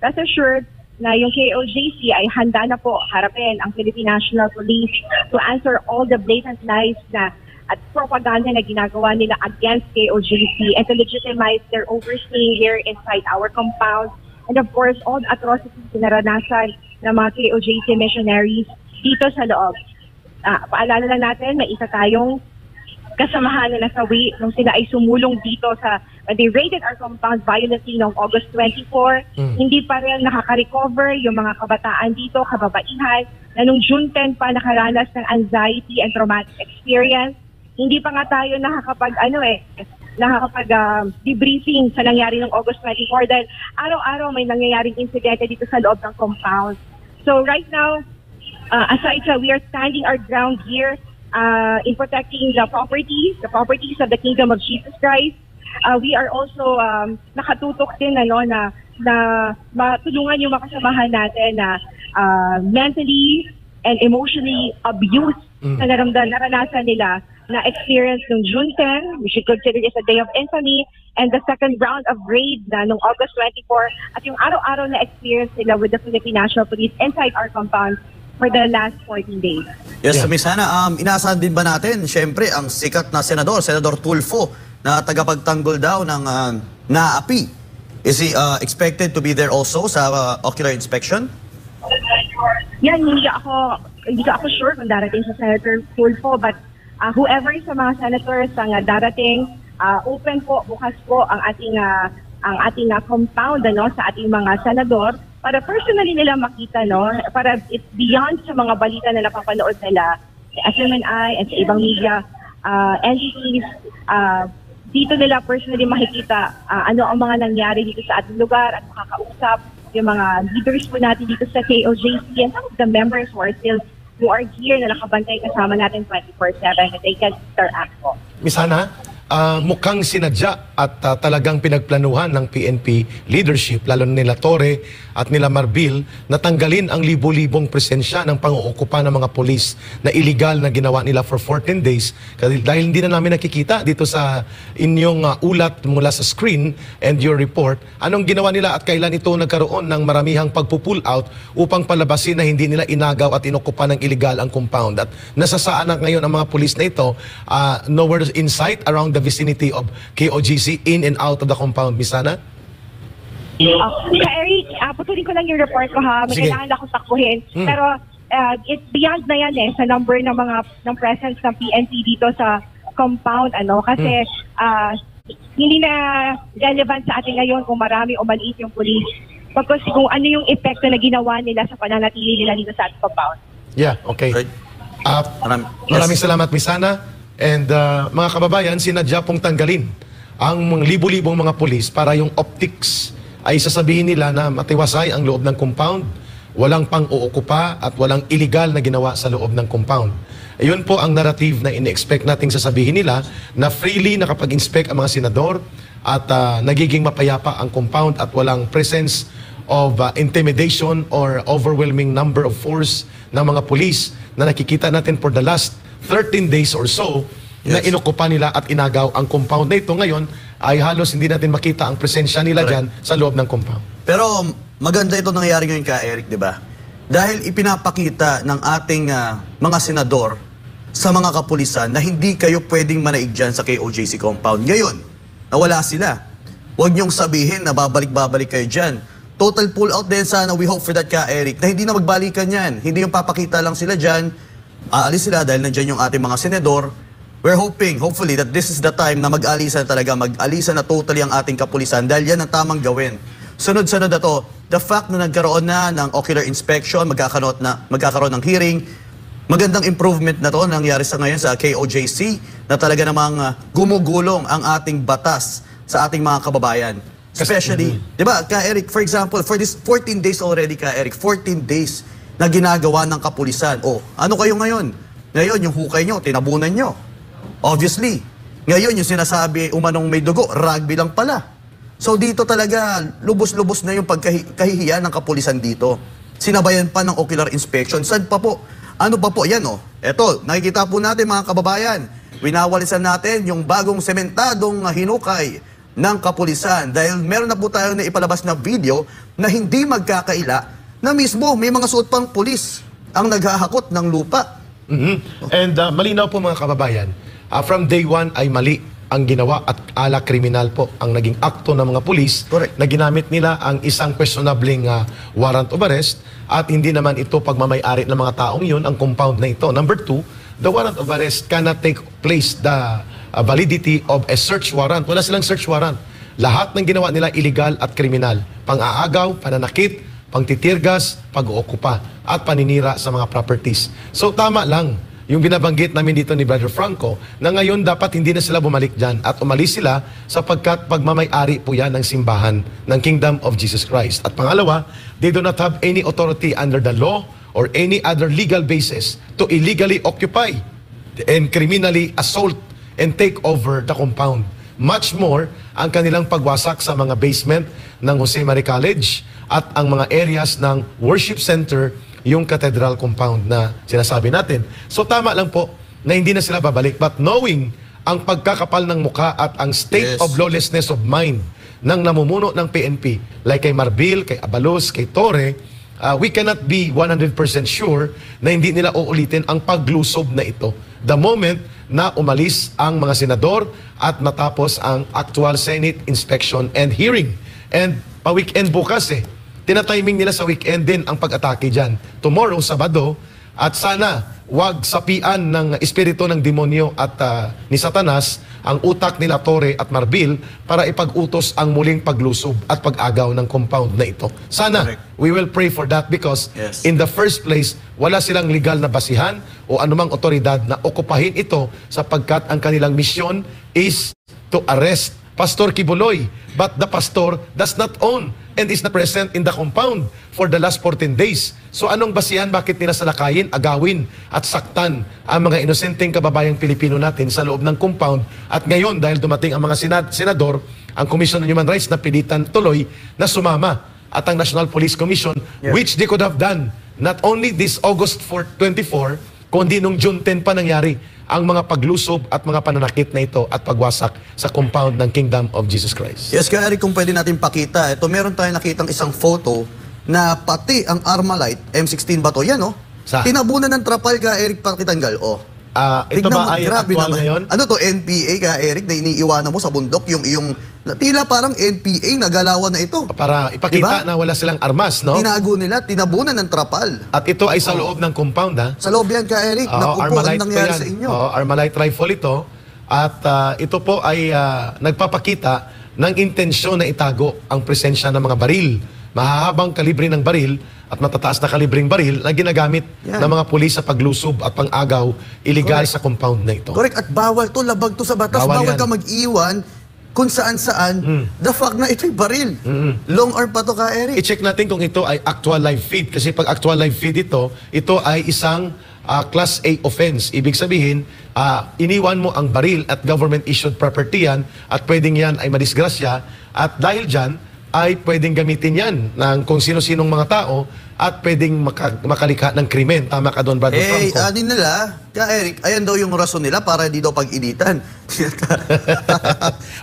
rest assured na yung KOJC ay handa na po harapin ang Philippine National Police to answer all the blatant lies at propaganda na ginagawa nila against KOJC and to legitimize their overstaying here inside our compound. And of course, all the atrocities na naranasan ng mga KOJC missionaries dito sa loob. Paalala lang natin, may isa tayong kasamahan na nasawi nung sila ay sumulong dito when they raided our compound violently noong August 24. Hindi pa rin nakaka-recover yung mga kabataan dito, kababaihan, na nung June 10 pa nakaranas ng anxiety and traumatic experience. Hindi pa nga tayo debriefing sa nangyari noong August 24 dahil araw-araw may nangyayaring insidente dito sa loob ng compound. So right now, aside we are standing our ground here in protecting the properties of the Kingdom of Jesus Christ. We are also nakatutok din na matulungan yung mga kasamahan natin na mentally and emotionally abused na naranasan nila na experience noong June 10, we should consider this a day of infamy, and the second round of raid na noong August 24, at yung araw-araw na experience nila with the Philippine National Police inside our compound for the last 14 days. Yes, Miss Hana, inaasahan din ba natin, syempre, ang sikat na senador, Senador Tulfo, na tagapagtanggol daw ng NAAPI. Is he expected to be there also sa ocular inspection? Yan, hindi ka ako sure kung darating sa Senator Tulfo, but whoever sa mga senators ang darating, open po, bukas po ang ating compound sa ating mga senador para personally nila makita, para it's beyond sa mga balita na napapanood nila sa SMNI at sa ibang media entities. Dito nila personally makikita ano ang mga nangyari dito sa ating lugar at makakausap yung mga leaders po natin dito sa KOJC and some of the members who are here na nakabantay kasama natin 24/7 that they can interact po. Miss Hana, mukhang sinadya at talagang pinagplanuhan ng PNP leadership, lalo nila Torre at nila Marbil, na tanggalin ang libo-libong presensya ng pang-uukupa ng mga polis na illegal na ginawa nila for 14 days. Dahil hindi na namin nakikita dito sa inyong ulat mula sa screen and your report, anong ginawa nila at kailan ito nagkaroon ng maramihang pagpupull out upang palabasin na hindi nila inagaw at inukupa ng illegal ang compound. At nasasaan na ngayon ang mga polis na ito, nowhere in sight around the vicinity of KOGC in and out of the compound, Miss Sana? Ka Eric, putulin ko lang yung report ko ha. May Sige. kailangan akong takbuhin. Pero it's beyond na yan sa number ng presence ng PNP dito sa compound. Kasi hindi na relevant sa atin ngayon kung marami o maliit yung police. Because kung ano yung epekto na ginawa nila sa pananatili nila dito sa ating compound. Yeah, okay. Right. Maraming salamat, Miss Ana. And mga kababayan, sinadya pong tanggalin ang mga libo-libong mga pulis para yung optics ay sasabihin nila na matiwasay ang loob ng compound, walang pang-uukupa at walang illegal na ginawa sa loob ng compound. Ayun po ang narrative na in-expect nating sasabihin nila na freely nakapag-inspect ang mga senador at nagiging mapayapa ang compound at walang presence of intimidation or overwhelming number of force ng mga pulis na nakikita natin for the last 13 days or so na inukupa nila at inagaw ang compound na ito. Ngayon ay halos hindi natin makita ang presensya nila dyan sa loob ng compound. Pero maganda ito nangyayari ngayon ka, Eric, di ba? Dahil ipinapakita ng ating mga senador sa mga kapulisan na hindi kayo pwedeng manaig dyan sa KOJC compound. Ngayon, nawala sila. Huwag niyong sabihin na babalik-babalik kayo dyan. Total pull out din sana, we hope for that ka, Eric, na hindi na magbalikan yan. Hindi yung papakita lang sila dyan, aalis sila dahil nandyan yung ating mga senador. We're hopefully, that this is the time na mag-alisan talaga, mag-alisan na totally ang ating kapulisan dahil yan ang tamang gawin. Sunod-sunod na to, the fact na nagkaroon na ng ocular inspection, magkakaroon ng hearing, magandang improvement na to nangyari sa ngayon sa KOJC na talaga namang gumugulong ang ating batas sa ating mga kababayan. Especially, di ba, ka Eric, for example, for this 14 days already, ka Eric, 14 days na ginagawa ng kapulisan. O, ano kayo ngayon? Ngayon, yung hukay nyo, tinabunan nyo. Obviously. Ngayon, yung sinasabi, umanong may dugo, rugby lang pala. So, dito talaga, lubos-lubos na yung pagkahihiyan ng kapulisan dito. Sinabayan pa ng ocular inspection. Saan pa po? Ano pa po? Yan, Eto, nakikita po natin, mga kababayan. Winawalisan natin yung bagong sementadong hinukay ng kapulisan dahil meron na po tayo na ipalabas na video na hindi magkakaila na mismo may mga suot pang pulis ang naghahakot ng lupa. And malinaw po mga kababayan, from day one ay mali ang ginawa at ala kriminal po ang naging akto ng mga pulis. Correct. Na ginamit nila ang isang questionabling warrant of arrest at hindi naman ito pagmamay-ari ng mga taong yun, ang compound na ito. Number two, the warrant of arrest cannot take place the validity of a search warrant. Wala silang search warrant. Lahat ng ginawa nila illegal at kriminal. Pang-aagaw, pananakit, pangtitirgas, pag-uukupa, at paninira sa mga properties. So tama lang yung binabanggit namin dito ni Brother Franco na ngayon dapat hindi na sila bumalik dyan at umalis sila sapagkat pagmamay-ari po yan ng simbahan ng Kingdom of Jesus Christ. At pangalawa, they do not have any authority under the law or any other legal basis to illegally occupy and criminally assault and take over the compound. Much more ang kanilang pagwasak sa mga basement ng Jose Maria College at ang mga areas ng worship center, yung cathedral compound na sinasabi natin. So tama lang po na hindi na sila babalik. But knowing ang pagkakapal ng mukha at ang state of lawlessness of mind ng namumuno ng PNP, like kay Marbil, kay Abalos, kay Torre, we cannot be 100% sure na hindi nila uulitin ang paglusob na ito. The moment na umalis ang mga senador at natapos ang actual Senate inspection and hearing. And pa-weekend bukas tinatiming nila sa weekend din ang pag-atake dyan. Tomorrow, Sabado, at sana wag sapian ng espiritu ng demonyo at ni Satanas ang utak nila Torre at Marbil para ipag-utos ang muling paglusob at pag-agaw ng compound na ito. Sana, we will pray for that because in the first place, wala silang legal na basihan o anumang otoridad na okupahin ito sapagkat ang kanilang misyon is to arrest Pastor Kibuloy. But the pastor does not own and is not present in the compound for the last 14 days. So anong basihan bakit nila salakayin, agawin at saktan ang mga inosenteng kababayang Pilipino natin sa loob ng compound? At ngayon dahil dumating ang mga senador, ang Commission on Human Rights na pilitan tuloy na sumama at ang National Police Commission, which they could have done not only this August 24, kundi nung June 10 pa nangyari ang mga paglusob at mga pananakit na ito at pagwasak sa compound ng Kingdom of Jesus Christ. Yes, kaya Eric, kung pwede natin pakita, ito meron tayong nakitang isang photo na pati ang Armalite, M16 ba to? Yan, Tinabunan ng trapal ka, Eric, pakitanggal, ito Tignan mo, ba ay grabe actual naman. ngayon? Ano to, NPA ka, Eric, na iniiwanan mo sa bundok, yung tila parang NPA na galawan na ito. Para ipakita Diba? na wala silang armas, no? Tinago nila, tinabunan ng trapal. At ito ay sa loob ng compound, ha? Sa loob yan ka, Eric. Oo, Naku po, Armalite ang po nangyari yan. sa inyo. Oo, Armalite rifle ito. At ito po ay nagpapakita ng intensyon na itago ang presensya ng mga baril. Mahahabang kalibre ng baril at matataas na kalibring baril na ginagamit Yan. ng mga pulis sa paglusob at pang-agaw illegal sa compound na ito. Correct. At bawal to, labag to sa batas. Bawal Bawal yan. ka mag-iwan kung saan-saan. The fact na ito'y baril. Long arm pa to ka, Eric. I-check natin kung ito ay actual live feed. Kasi pag actual live feed ito ay isang Class A offense. Ibig sabihin, iniwan mo ang baril at government-issued property yan at pwedeng yan ay madisgrasya. At dahil dyan, ay pwedeng gamitin yan ng kung sino-sinong mga tao at pwedeng makalika ng krimen. Tama ka doon, Brother Franco. Anin nila, ka Eric, ayan daw yung rason nila para di daw pag-initan.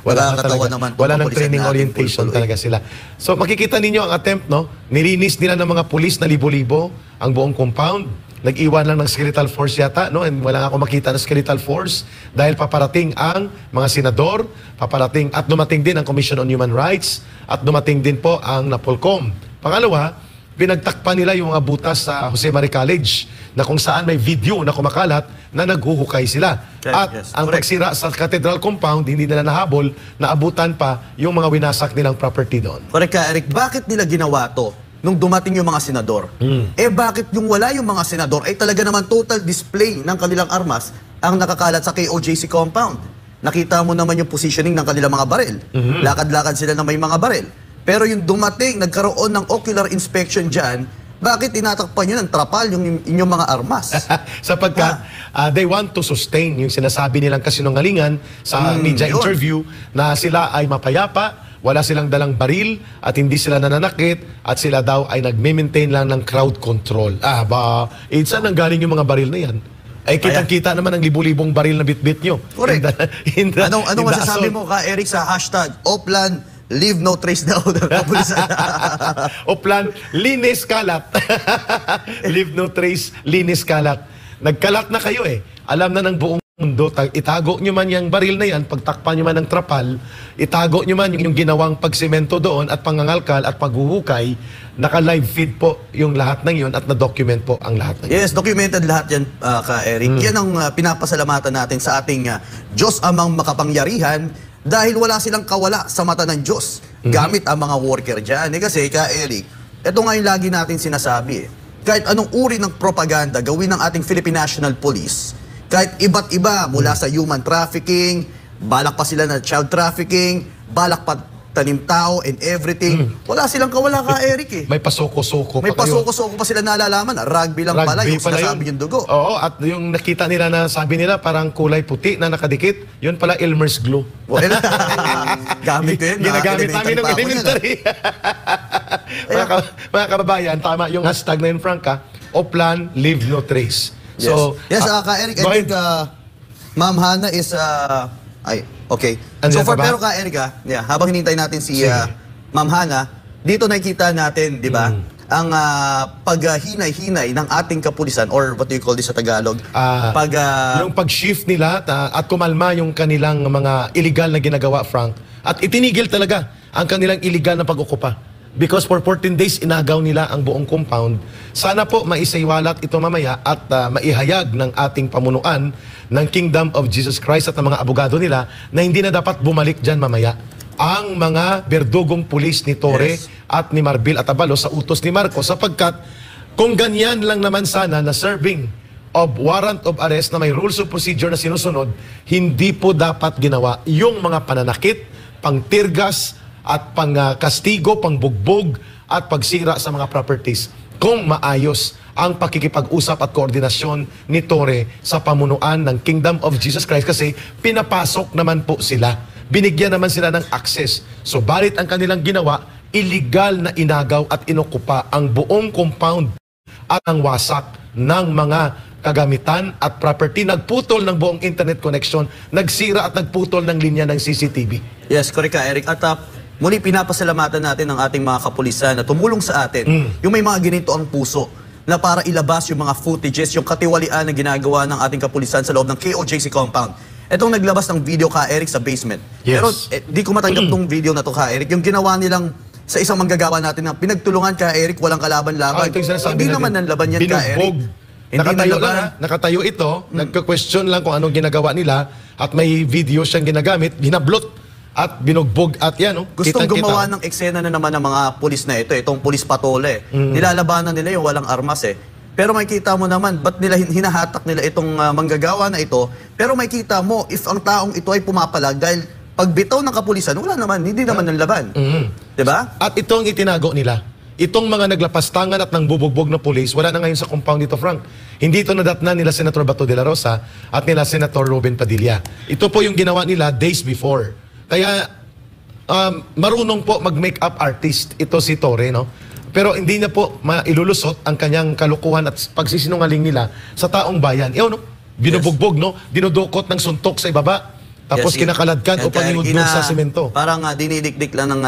Wala Nakakatawa naman tong wala ng kapulisan training natin, orientation full-full, talaga sila. So makikita ninyo ang attempt, no? Nilinis nila ng mga pulis na libo-libo ang buong compound. Nag-iwan lang ng skeletal force yata, no? And wala nga ako makita ng skeletal force dahil paparating ang mga senador, paparating at dumating din ang Commission on Human Rights at dumating din po ang NAPOLCOM. Pangalawa, pinagtakpan nila yung mga butas sa Jose Marie College na kung saan may video na kumakalat na naghuhukay sila. Okay, At yes, ang correct. pagsira sa Cathedral Compound, hindi nila nahabol, naabutan pa yung mga winasak nilang property doon. Correct ka, Eric. Bakit nila ginawa to nung dumating yung mga senador? Bakit yung wala yung mga senador ay talaga naman total display ng kanilang armas ang nakakalat sa KOJC compound? Nakita mo naman yung positioning ng kanilang mga baril. Lakad-lakad sila na may mga baril. Pero yung dumating, nagkaroon ng ocular inspection dyan, bakit tinatakpan nyo ng trapal yung inyong mga armas? Sapagkat they want to sustain yung sinasabi nilang kasinungalingan sa media yun. interview na sila ay mapayapa, wala silang dalang baril at hindi sila nananakit at sila daw ay nagme-maintain lang ng crowd control. Saan nang galing yung mga baril na yan? Ay kitang-kita naman ang libu-libong baril na bit-bit nyo. Correct. Anong in the masasabi assault. mo ka, Eric, sa hashtag Oplan Leave No Trace daw ng kapulisan? O plan, linis kalat. Leave no trace, linis kalat. Nagkalat na kayo eh. Alam na ng buong mundo, itago nyo man yung baril na yan, pagtakpan nyo man ng trapal, itago nyo man yung ginawang pagsemento doon at pangangalkal at paghuhukay, naka-live feed po yung lahat ng yun at na-document po ang lahat ng yun. Yes, documented lahat yan, ka Eric. Yan ang pinapasalamatan natin sa ating Diyos amang makapangyarihan dahil wala silang kawala sa mata ng Diyos gamit ang mga worker dyan. Kasi, ka Eric, ito nga yung lagi natin sinasabi. Kahit anong uri ng propaganda gawin ng ating Philippine National Police, kahit iba't iba mula sa human trafficking, balak pa sila na child trafficking, balak pa tanim tao and everything. Wala silang kawala ka, Eric eh. May pasoko-soko May pa kayo. pasoko-soko pa sila nalalaman. Rugby lang pala yung pala sinasabi yung dugo. Oo, at yung nakita nila na sabi nila parang kulay puti na nakadikit, yun pala Elmer's glue. Well, gamit ko yun. Ginagamit namin ng pa ako yan, elementary. Mga kababayan, tama yung hashtag na yun, Frank, Oplan, leave no trace. So, yes, ka Eric, I go think ahead. Ma'am Hana is okay. Andyan So for ka ba? pero ka Eric, habang hinintay natin si Sige. Ma'am Hana, dito nakikita natin, 'di ba? Ang paghinay-hinay ng ating kapulisan or what do you call this sa Tagalog? Yung pag-shift nila at kumalma yung kanilang mga illegal na ginagawa, Frank. At itinigil talaga ang kanilang illegal na pag-okupa. Because for 14 days, inagaw nila ang buong compound. Sana po maisaiwalat ito mamaya at maihayag ng ating pamunuan ng Kingdom of Jesus Christ at ng mga abogado nila na hindi na dapat bumalik dyan mamaya ang mga berdugong pulis ni Torre at ni Marbil Atabalo sa utos ni Marcos, sapagkat kung ganyan lang naman sana na serving of warrant of arrest na may rules of procedure na sinusunod, hindi po dapat ginawa yung mga pananakit, pangtirgas at pangkastigo, pangbugbog at pagsira sa mga properties kung maayos ang pakikipag-usap at koordinasyon ni Torre sa pamunuan ng Kingdom of Jesus Christ, kasi pinapasok naman po sila. Binigyan naman sila ng access. So balit ang kanilang ginawa, illegal na inagaw at inokupa ang buong compound at ang wasak ng mga kagamitan at property. Nagputol ng buong internet connection, nagsira at nagputol ng linya ng CCTV. Yes, correct ka Eric. At muli pinapasalamatan natin ang ating mga kapulisan na tumulong sa atin. Yung may mga ginito ang puso na para ilabas yung mga footages, yung katiwalian na ginagawa ng ating kapulisan sa loob ng KOJC compound. Itong naglabas ng video ka, Eric, sa basement. Yes. Pero di ko matanggap tong video na to ka, Eric. Yung ginawa nilang sa isang manggagawa natin na pinagtulungan ka, Eric, walang kalaban-laban. Ito yung sinasabi Hindi natin. naman nanlaban yan ka, Eric. Binugbog. Hindi Nakatayo nanlaban. lang, nakatayo ito, nagka-question lang kung anong ginagawa nila at may video siyang ginagamit, binablot at binugbog at yan, oh, Gustong kitang-kita. gumawa ng eksena na naman ng mga pulis na ito, itong pulis patole. Nilalabanan nila yung walang armas eh. Pero makikita mo naman, ba't nila hinahatak nila itong manggagawa na ito? Pero makikita mo, if ang taong ito ay pumapalag dahil pagbitaw ng kapulisan, wala naman, hindi naman ng laban. Diba? At ito ang itinago nila. Itong mga naglapastangan at nang bubugbog na pulis, wala na ngayon sa compound dito, Frank. Hindi ito nadatnan nila Senator Bato de la Rosa at nila Senator Ruben Padilla. Ito po yung ginawa nila days before. Kaya marunong po mag-makeup artist ito si Torre, no? Pero hindi na po mailulusot ang kanyang kalukuhan at pagsisinungaling nila sa taong bayan. Ewan, no? Binubugbog, no? Dinudukot ng suntok sa ibaba. Tapos Yes, kinakaladkan o pangingudlog sa semento. Parang dinidikdik lang ng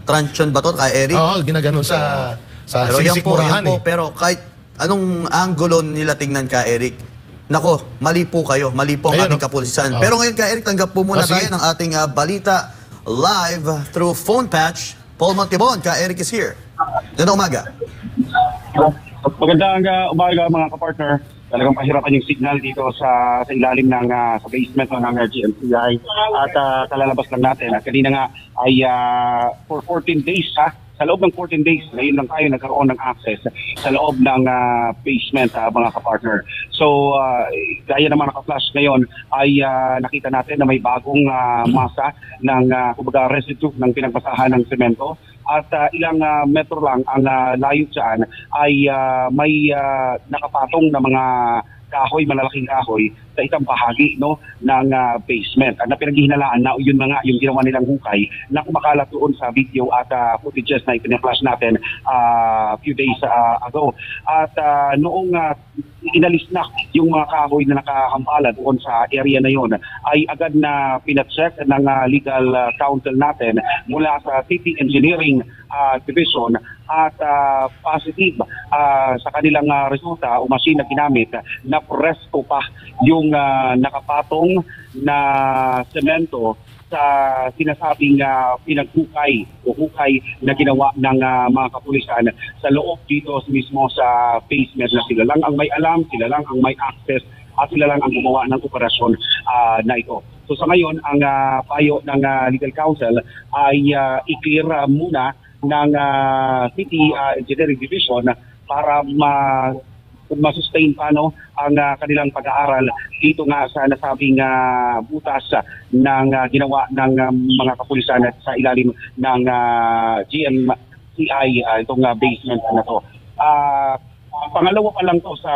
truncheon ba to, kay Eric? Oo, ginaganon sa Pero yan po, sisikmurahan eh. pero kahit anong angulo nila tingnan ka, Eric, nako, mali po kayo, mali po ang Ayan, ating no? kapulisan. Pero ngayon ka, Eric, tanggap po muna sige. tayo ng ating balita live through phone patch. Paul Montibon, ka Eric is here. Ganda umaga. Magandang umaga mga kapartner. Talagang pahirapan yung signal dito sa ilalim ng sa basement ng GMCI at kalalabas lang natin. At kanina nga ay for 14 days sa loob ng 14 days, ngayon lang tayo nagkaroon ng access sa loob ng basement mga kapartner. So gaya naman naka-flash ngayon ay nakita natin na may bagong masa ng kumbaga residue ng pinagbasahan ng semento. At ilang metro lang ang layo dyan ay may nakapatong na mga kahoy, malalaking kahoy sa isang bahagi ng basement. At napinaghihinalaan na yun na nga yung ginawa nilang hukay na kumakalat doon sa video at footages na ipinaflash natin few days ago. At noong inalis na yung mga kahoy na nakahampala doon sa area na yun, ay agad na pinacheck ng legal counsel natin mula sa City Engineering Division at positive sa kanilang resulta o machine na ginamit na presko pa yung nakapatong na semento sa sinasabing pinaghukay o hukay na ginawa ng mga kapulisan sa loob dito mismo sa basement na sila lang ang may alam, sila lang ang may access at sila lang ang gumawa ng operasyon na ito. So sa ngayon, ang payo ng legal counsel ay i-clear muna ng City Engineering Division para ma-sustain pa ang kanilang pag-aaral dito nga sa nasabing butas ng ginawa ng mga kapulisan sa ilalim ng GMCI itong basement na to. Pangalawa pa lang to sa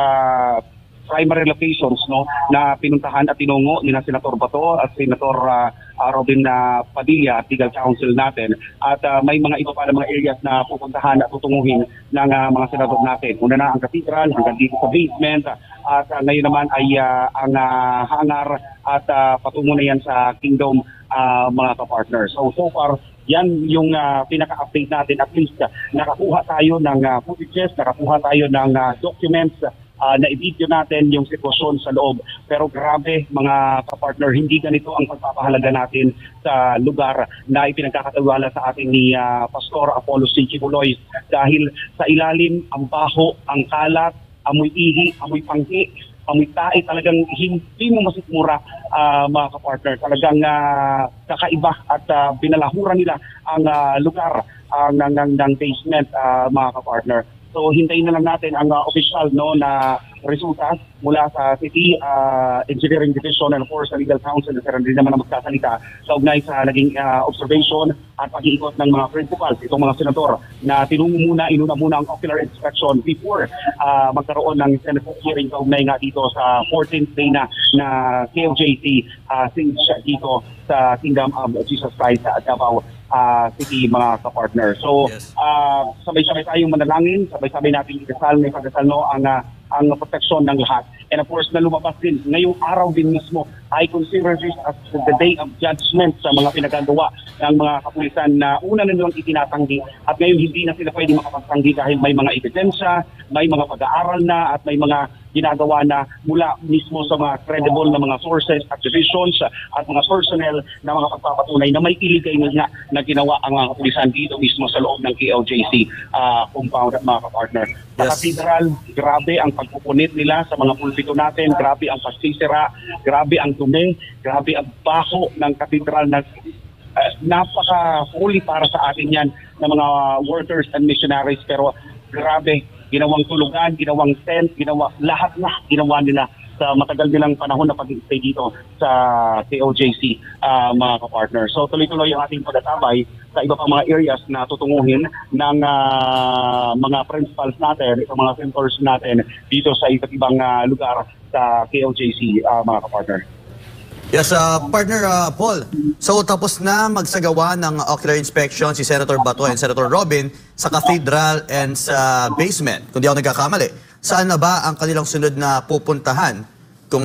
primary locations na pinuntahan at tinungo ni Senator Bato at Senator Robin Padilla at legal counsel natin. At may mga iba pa na mga areas na pupuntahan at tutunguhin ng mga senador natin. Una na ang cathedral hanggang dito sa basement at ngayon naman ay ang hangar at patungo na yan sa Kingdom mga kapartners. So far, yan yung pinaka-update natin. At least nakakuha tayo ng footages, nakakuha tayo ng documents na i-video natin yung sitwasyon sa loob. Pero grabe mga kapartner, hindi ganito ang pagpapahalaga natin sa lugar na ipinagkakatiwala sa ating ni Pastor Apollo C. Chibuloy dahil sa ilalim ang baho, ang kalat, amoy ihi, amoy panghi, amoy tae, talagang hindi mo masikmura mga kapartner. Talagang kakaiba at binalahuran nila ang lugar ng basement mga kapartner. So hintayin na lang natin ang official na resulta mula sa City Engineering Division and of course sa legal counsel na rin naman na magsasalita sa ugnay sa naging observation at pag-iikot ng mga principals, itong mga senador na inuna muna ang ocular inspection before magkaroon ng Senate hearing sa ugnay nga dito sa 14th day na KOJC since dito sa Kingdom of Jesus Christ sa Davao City mga kapartner. So sabay-sabay tayong manalangin, sabay-sabay natin may pagdasal ang proteksyon ng lahat. And of course, na lumabas din ngayong araw din mismo I consider this as the day of judgment sa mga pinagagawa ng mga kapulisan na una na nilang itinatanggi at ngayon hindi na sila pwede makapagtanggi dahil may mga ebidensya, may mga pag-aaral na at may mga ginagawa na mula mismo sa mga credible na mga sources, accusations at mga personnel na mga pagpapatunay na may iligay nga na ginawa ang mga kapulisan dito mismo sa loob ng KLJC compound at mga kapartner. Sa Cathedral, grabe ang pagpupunit nila sa mga pulpito natin, grabe ang pagsisira, grabe ang dumi, grabe ang baho ng Cathedral na napaka-holy para sa atin yan ng mga workers and missionaries, pero grabe, ginawang tulugan, ginawang tent, lahat na ginawa nila sa matagal nilang panahon na pag-stay dito sa KOJC, mga kapartner. So tuloy-tuloy ang ating pagtatambay sa iba pang mga areas na tutunguhin ng mga principals natin, sa mga centers natin dito sa iba't ibang lugar sa KOJC, mga kapartner. Yes, partner Paul. So tapos na magsagawa ng ocular inspection si Senator Bato and Senator Robin sa Cathedral and sa basement. Kung di ako nagkakamali, saan na ba ang kanilang sunod na pupuntahan? Kung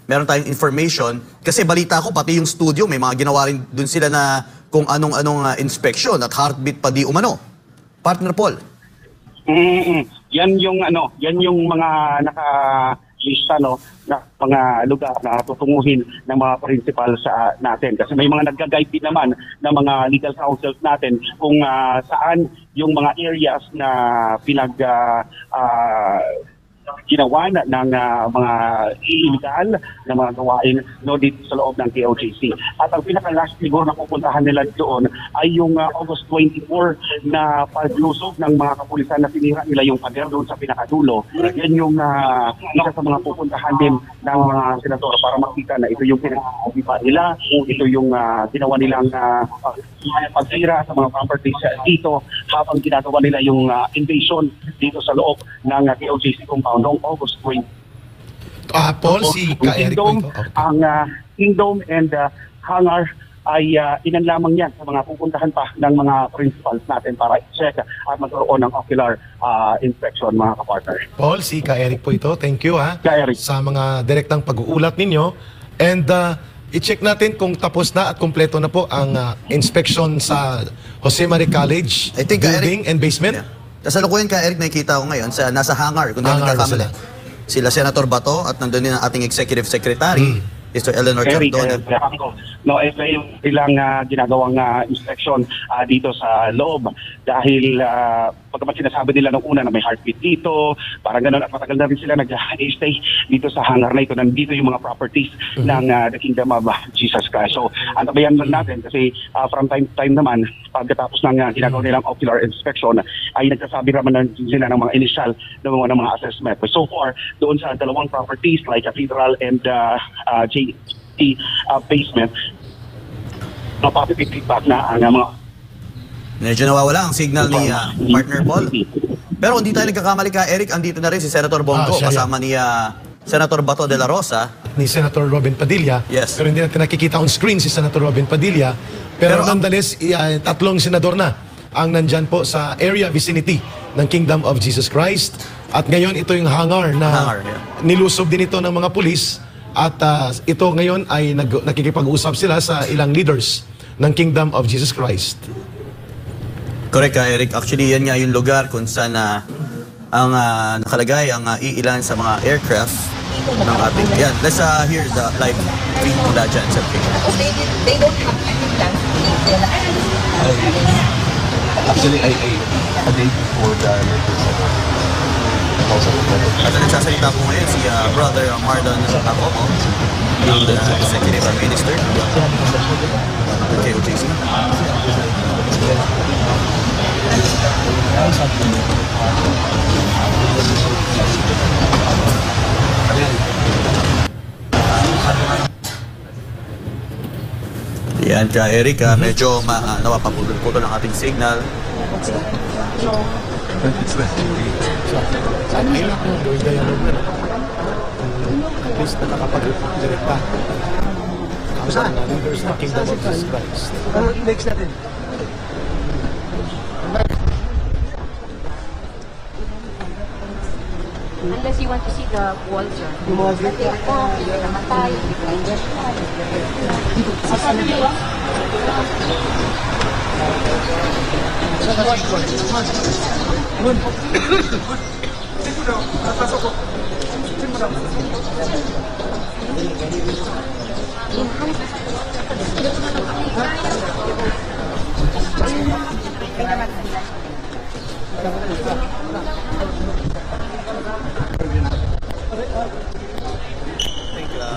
meron tayong information, kasi balita ko pati yung studio may mga ginawa rin dun sila na kung anong inspection at heartbeat pa di umano. Partner Paul. Yan yung mga lista na mga lugar na tutunguhin ng mga principal sa natin. Kasi may mga nag-guide din naman ng mga legal counsels natin kung saan yung mga areas na ginawa ng mga illegal na mga gawain dito sa loob ng KOJC. At ang pinaka-last siguro na pupuntahan nila doon ay yung August 24 na paglusob ng mga kapulisan na sinira nila yung pader doon sa pinakadulo. Yan yung isa sa mga pupuntahan din ng mga senador para makita na ito yung pinag-upipan nila, ito yung ginawa nilang pagsira sa mga properties dito habang ginagawa nila yung invasion dito sa loob ng KOJC compound noong August 20. Paul, si Ka-Eric po ito. Ang kingdom and hangar ay ilan lamang yan sa mga pupuntahan pa ng mga principals natin para i-check at magkaroon ng ocular inspection, mga kapartner. Paul, si Ka-Eric po ito. Thank you Ka-Eric, sa mga direktang pag-uulat ninyo. And i-check natin kung tapos na at kumpleto na po ang inspection sa Jose Marie College building and basement. Yeah. Kasalukuyan Ka-Eric, nakikita ko ngayon nasa hangar, kung nagkakamali. Sila Senator Bato at nandun din ang ating Executive Secretary, Mr. Eleanor Cardona. Ito yung ilang ginagawang inspection dito sa loob dahil pagkamat sinasabi nila nung una na may heartbeat dito, parang gano'n at matagal na rin sila nag-stay dito sa hangar na ito. Nandito yung mga properties ng the Kingdom of Jesus Christ. So, antabayan lang natin kasi from time to time naman, pagkatapos ng ginagawa nilang ocular inspection, ay nagsasabi naman sila ng mga initial ng mga assessment. But so far, doon sa dalawang properties like Cathedral and JT basement, positive feedback na ang mga medyo nawawala ang signal ni partner Paul. Pero hindi tayo nagkakamali Ka-Eric, andito na rin si Senator Bongo kasama ni Senator Bato de la Rosa. Ni Senator Robin Padilla. Yes. Pero hindi natin nakikita on screen si Senator Robin Padilla. Pero nonetheless, tatlong senador na ang nandyan po sa area vicinity ng Kingdom of Jesus Christ. At ngayon, ito yung hangar na nilusob din ito ng mga pulis. At ito ngayon ay nakikipag-usap sila sa ilang leaders ng Kingdom of Jesus Christ. Correct Ka-Eric. Actually, yan nga yung lugar kung saan ang nakalagay ang iilan sa mga aircraft ng ating... Yan, let's hear the live feed mula dyan sa They don't have any plans to leave there. Actually, a day before the At nagsasalita po ngayon si Brother Marlon Acomo, yung Executive Minister ng KOJC. Yan Ka-Eric, medyo nawapaputol ang ating signal. Saan ay lang yung gawin dialogue na at least na nakapag-direkta ang mga leaders ng Kingdom of Jesus Christ. Next natin. Unless you want to see the walls, sir. Yung mga namatay,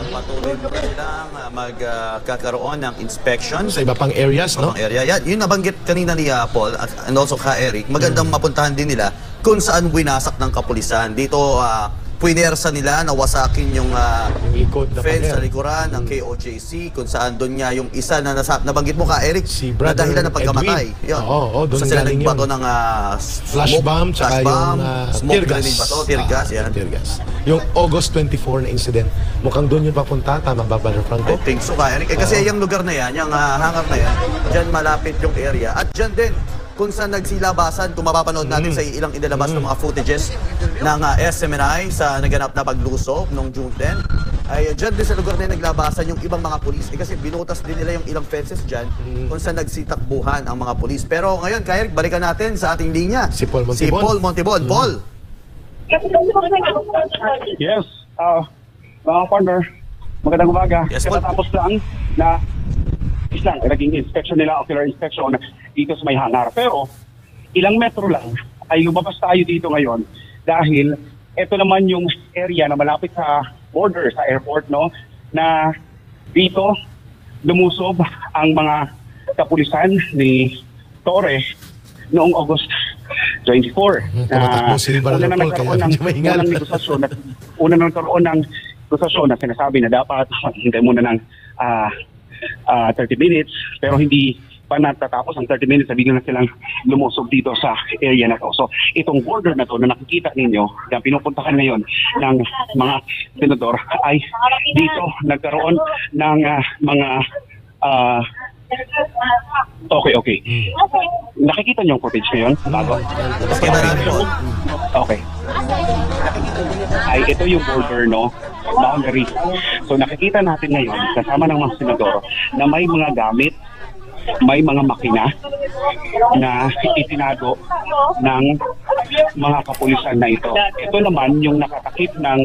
Patuloy po silang magkakaroon ng inspection Sa iba pang areas, no? ng area. Yan, yung nabanggit kanina ni Paul and also ka Eric, magandang mapuntahan din nila kung saan winasak ng kapulisan. Dito, puinersa nila, nawasakin yung likod na fence sa pader. likuran ng KOJC, kung saan doon nga yung isa na nabanggit mo ka Eric, Si na Brother dahilan ng pagkamatay. Edwin. Yun. Oo, doon Sa sila galing nagbato yun. ng Flash bomb, tsaka yung smoke tear gas. grenade ba to? Tear gas, yan. Tear gas. Yung August 24 na incident, mukhang doon yung papunta. Tama ba, Brother Franco? I think so ka, Eric. Kasi yung lugar na yan, yung hangar na yan, dyan malapit yung area. At dyan din, kung saan nagsilabasan, kung mapapanood natin sa ilang inilabas ng mga footages ng SMNI sa naganap na paglusob noong June 10, ay dyan din sa lugar na naglabasan yung ibang mga pulis. Kasi binutas din nila yung ilang fences dyan kung saan nagsitakbuhan ang mga pulis. Pero ngayon, kaya Eric, balikan natin sa ating linya. Si Paul Montibon. Si Paul Montibon. Paul! Yes, mga partner, magandang umaga. Yes, Paul. Katatapos lang na naging inspection nila, ocular inspection dito sa may hangar. Pero ilang metro lang ay lumabas tayo dito ngayon dahil ito naman yung area na malapit sa border, sa airport, no, na dito lumusob ang mga kapulisan ni Torre noong August 24. Tumatakbo si Brother Paul, kaya medyo maingal. Una nang nagkaroon ng negosasyon na sinasabi na dapat maghintay muna ng 30 minutes, pero hindi pa natatapos ang 30 minutes, sabi na silang lumusob dito sa area na to. So, itong border na to na nakikita ninyo, na pinupuntahan ngayon ng mga senador, ay dito nagkaroon ng mga okay. Nakikita niyo yung footage ngayon? Bago? Okay ba namin, Paul? Okay. Ay, ito yung border, no? Boundary. So, nakikita natin ngayon, kasama ng mga senador, na may mga gamit, may mga makina na itinago ng mga kapulisan na ito. Ito naman yung nakatakip ng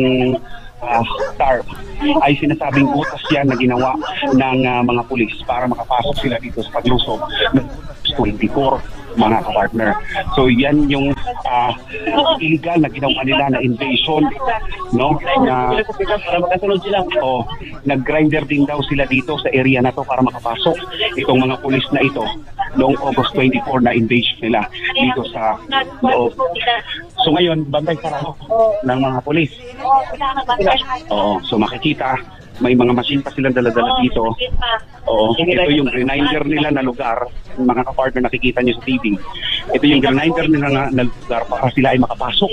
tarp ay sinasabing utos yan na ginawa ng mga pulis para makapasok sila dito sa paglusob ng 24 mga kapartner. So yan yung illegal na ginawa nila na invasion, no? Na nag-grinder din daw sila dito sa area na to para makapasok itong mga pulis na ito noong August 24 na invasion nila dito sa loob. So ngayon, bantay sarado ng mga pulis. Oo, so makikita may mga machine pa silang dala-dala dito. Oo, ito yung grinder nila na lugar, mga kapartner nakikita nyo sa TV. Ito yung grinder nila na lugar para sila ay makapasok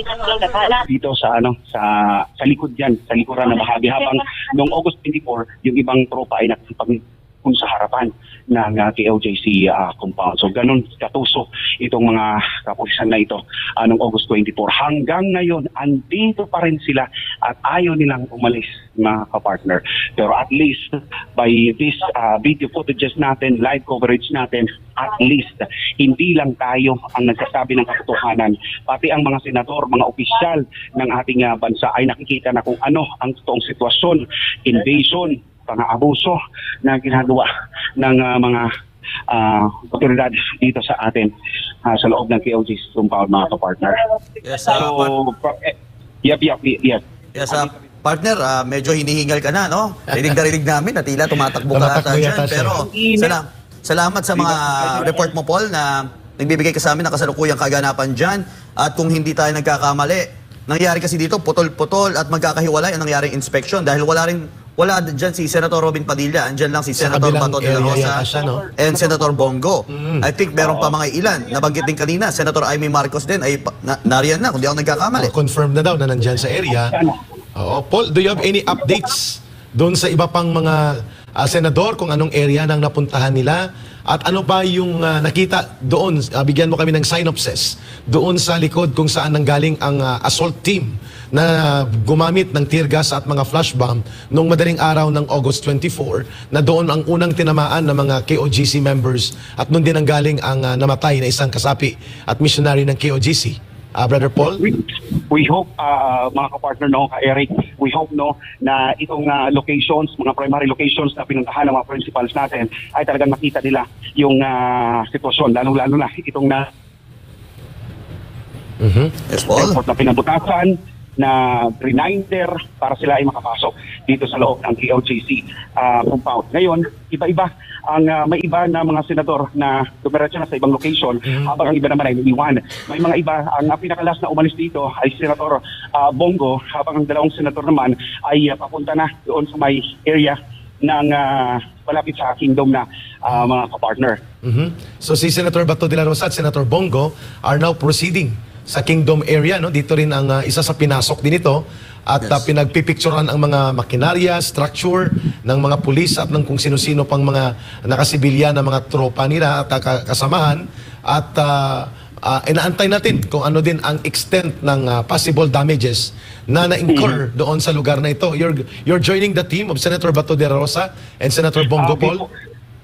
dito sa sa likod yan, sa likuran na bahagi. Habang noong August 24, yung ibang tropa ay nakipag kung sa harapan ng KOJC compound. So ganun katuso itong mga kapulisan na ito noong August 24. Hanggang ngayon, andito pa rin sila at ayaw nilang umalis, mga kapartner. Pero at least by this video footages natin, live coverage natin, at least hindi lang tayo ang nagsasabi ng katotohanan. Pati ang mga senador, mga opisyal ng ating bansa ay nakikita na kung ano ang totoong sitwasyon, invasion, pang-aabuso na ginagawa ng mga otoridad dito sa atin sa loob ng KOJC compound, mga kapartner. Yes, Yes, partner, medyo hinihingal ka na, no? Rinig na rinig namin na tila tumatakbo ka ata dyan. Pero salamat sa mga report mo, Paul, na nagbibigay ka sa amin ng kasalukuyang kaganapan dyan. At kung hindi tayo nagkakamali, nangyari kasi dito, putol-putol at magkakahiwalay ang nangyaring inspection dahil wala dyan si Senator Robin Padilla, andyan lang si Senator Bato de la Rosa and Senator Bongo. I think meron pa mga ilan. Nabanggit din kanina, Senator Amy Marcos din ay nariyan na, kung di ako nagkakamali. Confirmed na daw na nandyan sa area. Paul, do you have any updates doon sa iba pang mga senador kung anong area nang napuntahan nila At ano ba yung nakita doon, bigyan mo kami ng synopsis, doon sa likod kung saan nanggaling ang assault team na gumamit ng tear gas at mga flash bomb noong madaling araw ng August 24, na doon ang unang tinamaan ng mga KOGC members at noon din ang galing ang namatay na isang kasapi at missionary ng KOGC. Brother Paul? We hope, mga kapartner, no, Eric, we hope, no, na itong locations, mga primary locations na pinuntahan ng mga principals natin ay talagang makita nila yung sitwasyon, lalo-lalo na itong Yes, Paul. airport na pinabutasan, na reminder para sila ay makapasok dito sa loob ng KOJC compound. Ngayon, iba-iba ang may iba na mga senador na dumiretso na sa ibang location, habang ang iba naman ay lumiwan. May mga iba, ang pinakalas na umalis dito ay Senator Bongo, habang ang dalawang senador naman ay papunta na doon sa may area ng palapit sa Kingdom na mga kapartner. So si Senator Bato de la Rosa at Senator Bongo are now proceeding sa Kingdom area, no? Dito rin ang isa sa pinasok din ito at pinagpipicturean ang mga makinarya, structure ng mga pulis at ng kung sino-sino pang mga nakasibilyan na mga tropa nila at kasamahan, at inaantay natin kung ano din ang extent ng possible damages na na-incur doon sa lugar na ito. You're joining the team of Senator Bato de la Rosa and Senator Bongo, Paul?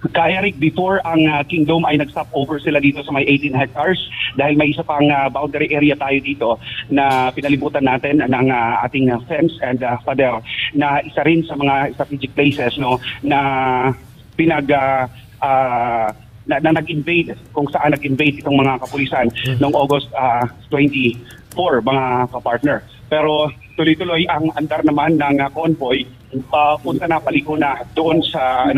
Eric, before ang Kingdom ay nag-stop over sila dito sa may 18 hectares dahil may isa pang boundary area tayo dito na pinalibutan natin ng ating fence and pader, na isa rin sa mga strategic places, no, na na nag-invade, kung saan nag-invade itong mga kapulisan noong August 24, mga kapartner. Pero tuloy-tuloy ang andar naman ng convoy, punta na, paliko na doon sa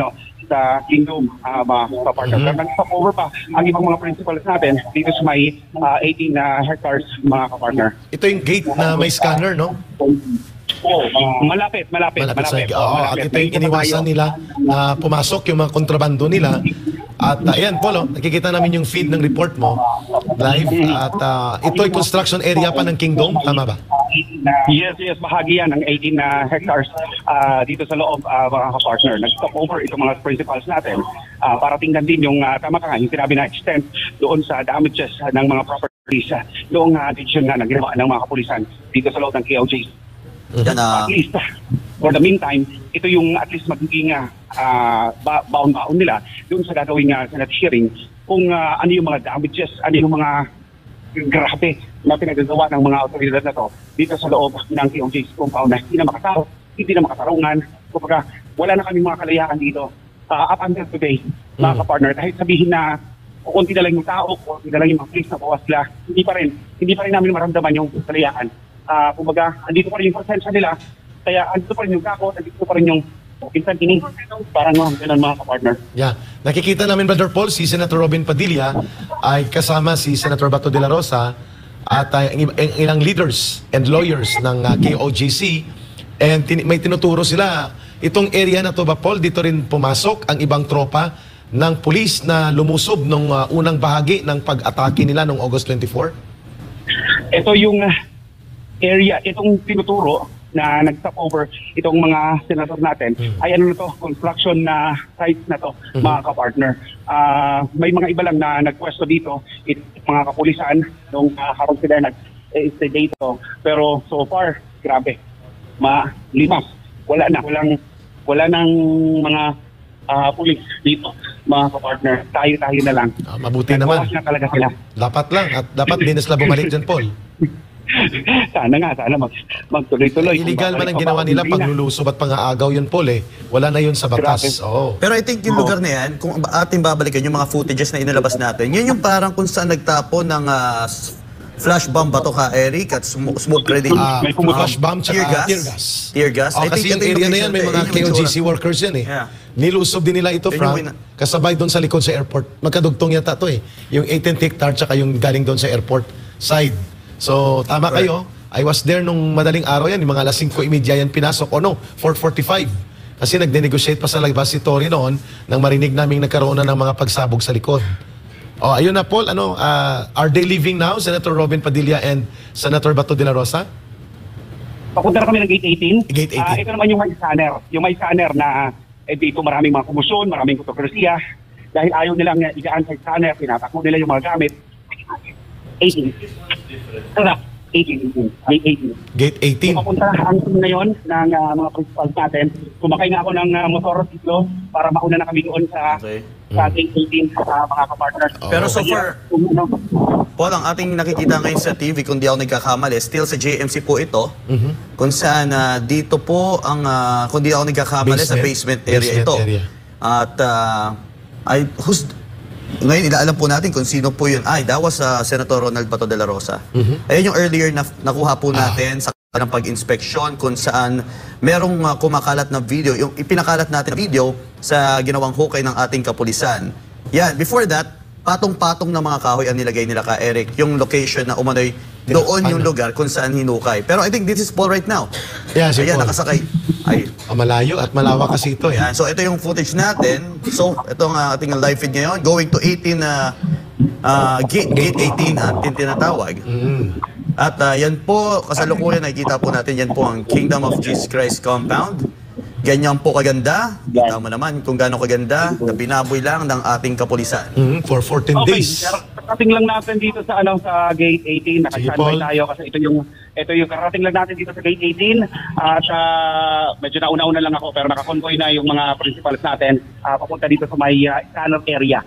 sa Kingdom, mga kapartner. Pero nag-stop over pa ang ibang mga principals natin dito sa may 18 hectares, mga kapartner. Ito yung gate na may scanner, no? Malapit. At ito yung iniwasan nila na pumasok yung mga kontrabando nila. At ayan, Polo, nakikita namin yung feed ng report mo live. At ito ay construction area pa ng Kingdom, tama ba? Yes, bahagi yan ng 18 hectares dito sa loob, mga kapartner. Nag-stop over itong mga principals natin para tingnan din yung tama ka nga, yung sinabi na extent doon sa damages ng mga properties noong decision na naginawa ng mga kapulisan dito sa loob ng KOJ. At least, for the meantime, ito yung at least magiging baon-baon nila doon sa gagawing Senate hearing kung ano yung mga damages, ano yung mga grabe na pinagagawa ng mga otoridad na to dito sa loob ng KOJC compound na hindi na makatao, hindi na makatarungan. Kumbaga, wala na kaming mga kalayaan dito up until today, mga kapartner. Kahit sabihin na kunti na lang yung tao, kunti na lang yung mga police na bawas sila, hindi pa rin namin maramdaman yung kalayaan. Kumbaga, andito pa rin yung presensya nila, kaya andito pa rin yung kakot, andito pa rin yung pinsan kining, parang ganun, mga kapartner. Yeah. Nakikita namin, Brother Paul, si Senator Robin Padilla ay kasama si Senator Bato de la Rosa at ilang leaders and lawyers ng KOGC, and may tinuturo sila. Itong area na to ba, Paul, dito rin pumasok ang ibang tropa ng pulis na lumusob nung unang bahagi ng pag-atake nila noong August 24? Ito yung area, itong tinuturo na nag-stop over itong mga senador natin ay ano na to, construction na site na to, mga kapartner. May mga iba lang na nagpwesto dito, mga kapulisan nung harap sila nag-stay dito, pero so far, grabe, limas, wala nang mga pulis dito, mga kapartner. Tayo na lang. Mabuti naman. Na talaga sila. Dapat lang, at dapat din na sila bumalik dyan, Paul. Sana magtuloy-tuloy. Illegal man ang ginawa nila, paglulusob at pang-aagaw yun, Paul, eh. Wala na yun sa batas. Pero I think yung lugar na yan, kung ating babalikan yung mga footages na inilabas natin, yun yung parang kung saan nagtapo ng flash bomb ba to ka, Eric, at smoke grenade? May flash bomb tsaka tear gas. Kasi yung area na yan, may mga KOGC workers yan, eh. Nilusob din nila ito, Frank, kasabay doon sa likod sa airport. Magkadugtong yata to, eh. Yung 18th hectare tsaka yung galing doon sa airport side. So, tama kayo. I was there nung madaling araw yan. Yung mga alas 5:30 yan pinasok. 4:45. Kasi nagde-negotiate pa sa labas si Tory noon nang marinig naming nagkaroon na ng mga pagsabog sa likod. Ayun na, Paul. Are they leaving now, Senator Robin Padilla and Senator Bato de la Rosa? Papunta na kami ng Gate 18. Gate 18. Ito naman yung may scanner. Yung may scanner na dito maraming mga kumusyon, maraming kontrobersiya. dahil ayaw nilang igaan sa scanner, tinatakbo nila yung mga gamit. 18. Correct. 18. Gate 18. Papunta ang team ngayon ng mga principals natin. Kumakay nga ako ng motorsiklo para mauna na kami doon sa gate 18 sa mga kapartners. Pero so far, Paul, ang ating nakikita ngayon sa TV, kung di ako nagkakamali, still sa JMC po ito, kung saan dito po ang, kung di ako nagkakamali, sa basement area ito. At ngayon, ilaalam po natin kung sino po yun. That was Senator Ronald Bato de la Rosa. Ayun yung earlier na nakuha po natin sa ng pag-inspeksyon kung saan merong kumakalat na video, yung ipinakalat natin na video sa ginawang hukay ng ating kapulisan. Yan, before that, patong-patong na mga kahoy ang nilagay nila ka Eric, yung location na umano'y doon yung lugar kung saan hinukay. Pero I think this is Paul right now. Yeah, si Ayan, Paul. nakasakay. Ay. Malayo at malawak kasi ito. Ayan, so ito yung footage natin. So, ito ang ating live feed ngayon. Going to 18, gate 18 ating tinatawag. At yan po, kasalukuyan nakikita po natin, yan po ang Kingdom of Jesus Christ compound. Ganyan po kaganda. Kita mo naman kung gaano kaganda na binaboy lang ng ating kapulisan. For 14 days. Karating lang natin dito sa sa gate 18. Naka-standby tayo kasi ito yung karating lang natin dito sa gate 18 at medyo nauna-una lang ako pero nakakonvoy na yung mga principals natin papunta dito sa may scanner area.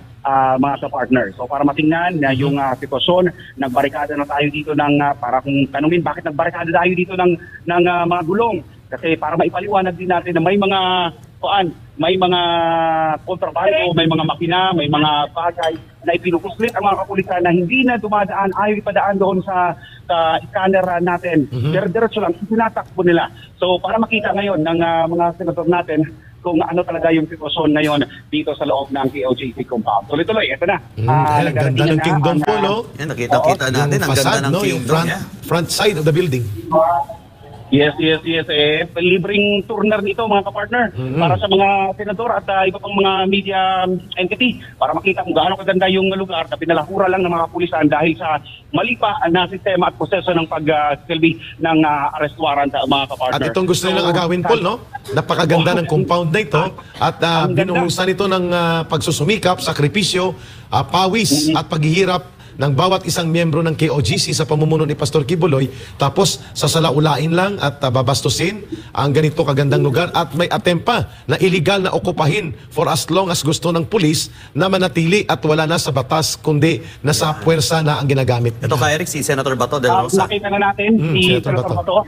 Mga ka-partner. So para matingnan na yung sitwasyon, nagbarikada na tayo dito ng para kung tanungin bakit nagbarikada tayo dito ng mga gulong. Kasi para maipaliwanag din natin na may mga kontrabando, may mga makina, may mga bagay na ipinukuslit ang mga kapulisan na hindi na dumadaan, ayaw ipadaan doon sa scanner natin. Diretso lang, tinatakbo nila. So para makita ngayon ng mga senador natin kung ano talaga yung sitwasyon ngayon dito sa loob ng KOJC compound. Tuloy-tuloy, ito na. Ang ganda ng Kingdom po, no? Nakita-kita natin, ang ganda ng Kingdom. Yung front side of the building. Yes. Libreng tour nito mga kapartner para sa mga senador at iba pang mga media entity para makita kung gaano kaganda yung lugar na pinalahura lang ng mga pulisan dahil sa mali pa na sistema at proseso ng pagsilbi ng arrest warrant mga kapartner. At itong gusto nilang agawin, Paul, no? Napakaganda ng compound na ito at binuhusan ito ng pagsusumikap, sakripisyo, pawis at paghihirap ng bawat isang miyembro ng KOGC sa pamumuno ni Pastor Kibuloy, tapos sasalaulain lang at babastusin ang ganito kagandang lugar at may attempt pa na illegal na okupahin for as long as gusto ng pulis na manatili at wala na sa batas kundi nasa puwersa na ang ginagamit nila. Ito ka Eric, si Senator Bato de la Rosa. Nakita na natin si Senator Bato.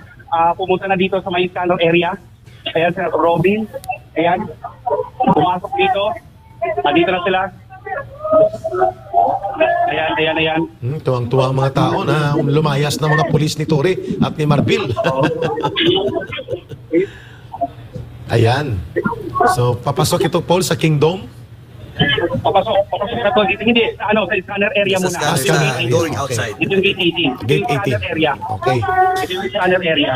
Pumunta na dito sa may scanner area. Ayan, Senator Robin. Ayan, pumasok dito. Dito na sila. Ayan. Tuwang-tuwa ang mga tao na lumayas na mga pulis ni Tore at ni Marbil. Ayan. So, papasok ito, Paul, sa Kingdom? Papasok na to. Hindi, sa scanner area muna. Going outside. Ito yung gate 18. Gate 18. Area. Okay. Ito yung scanner area.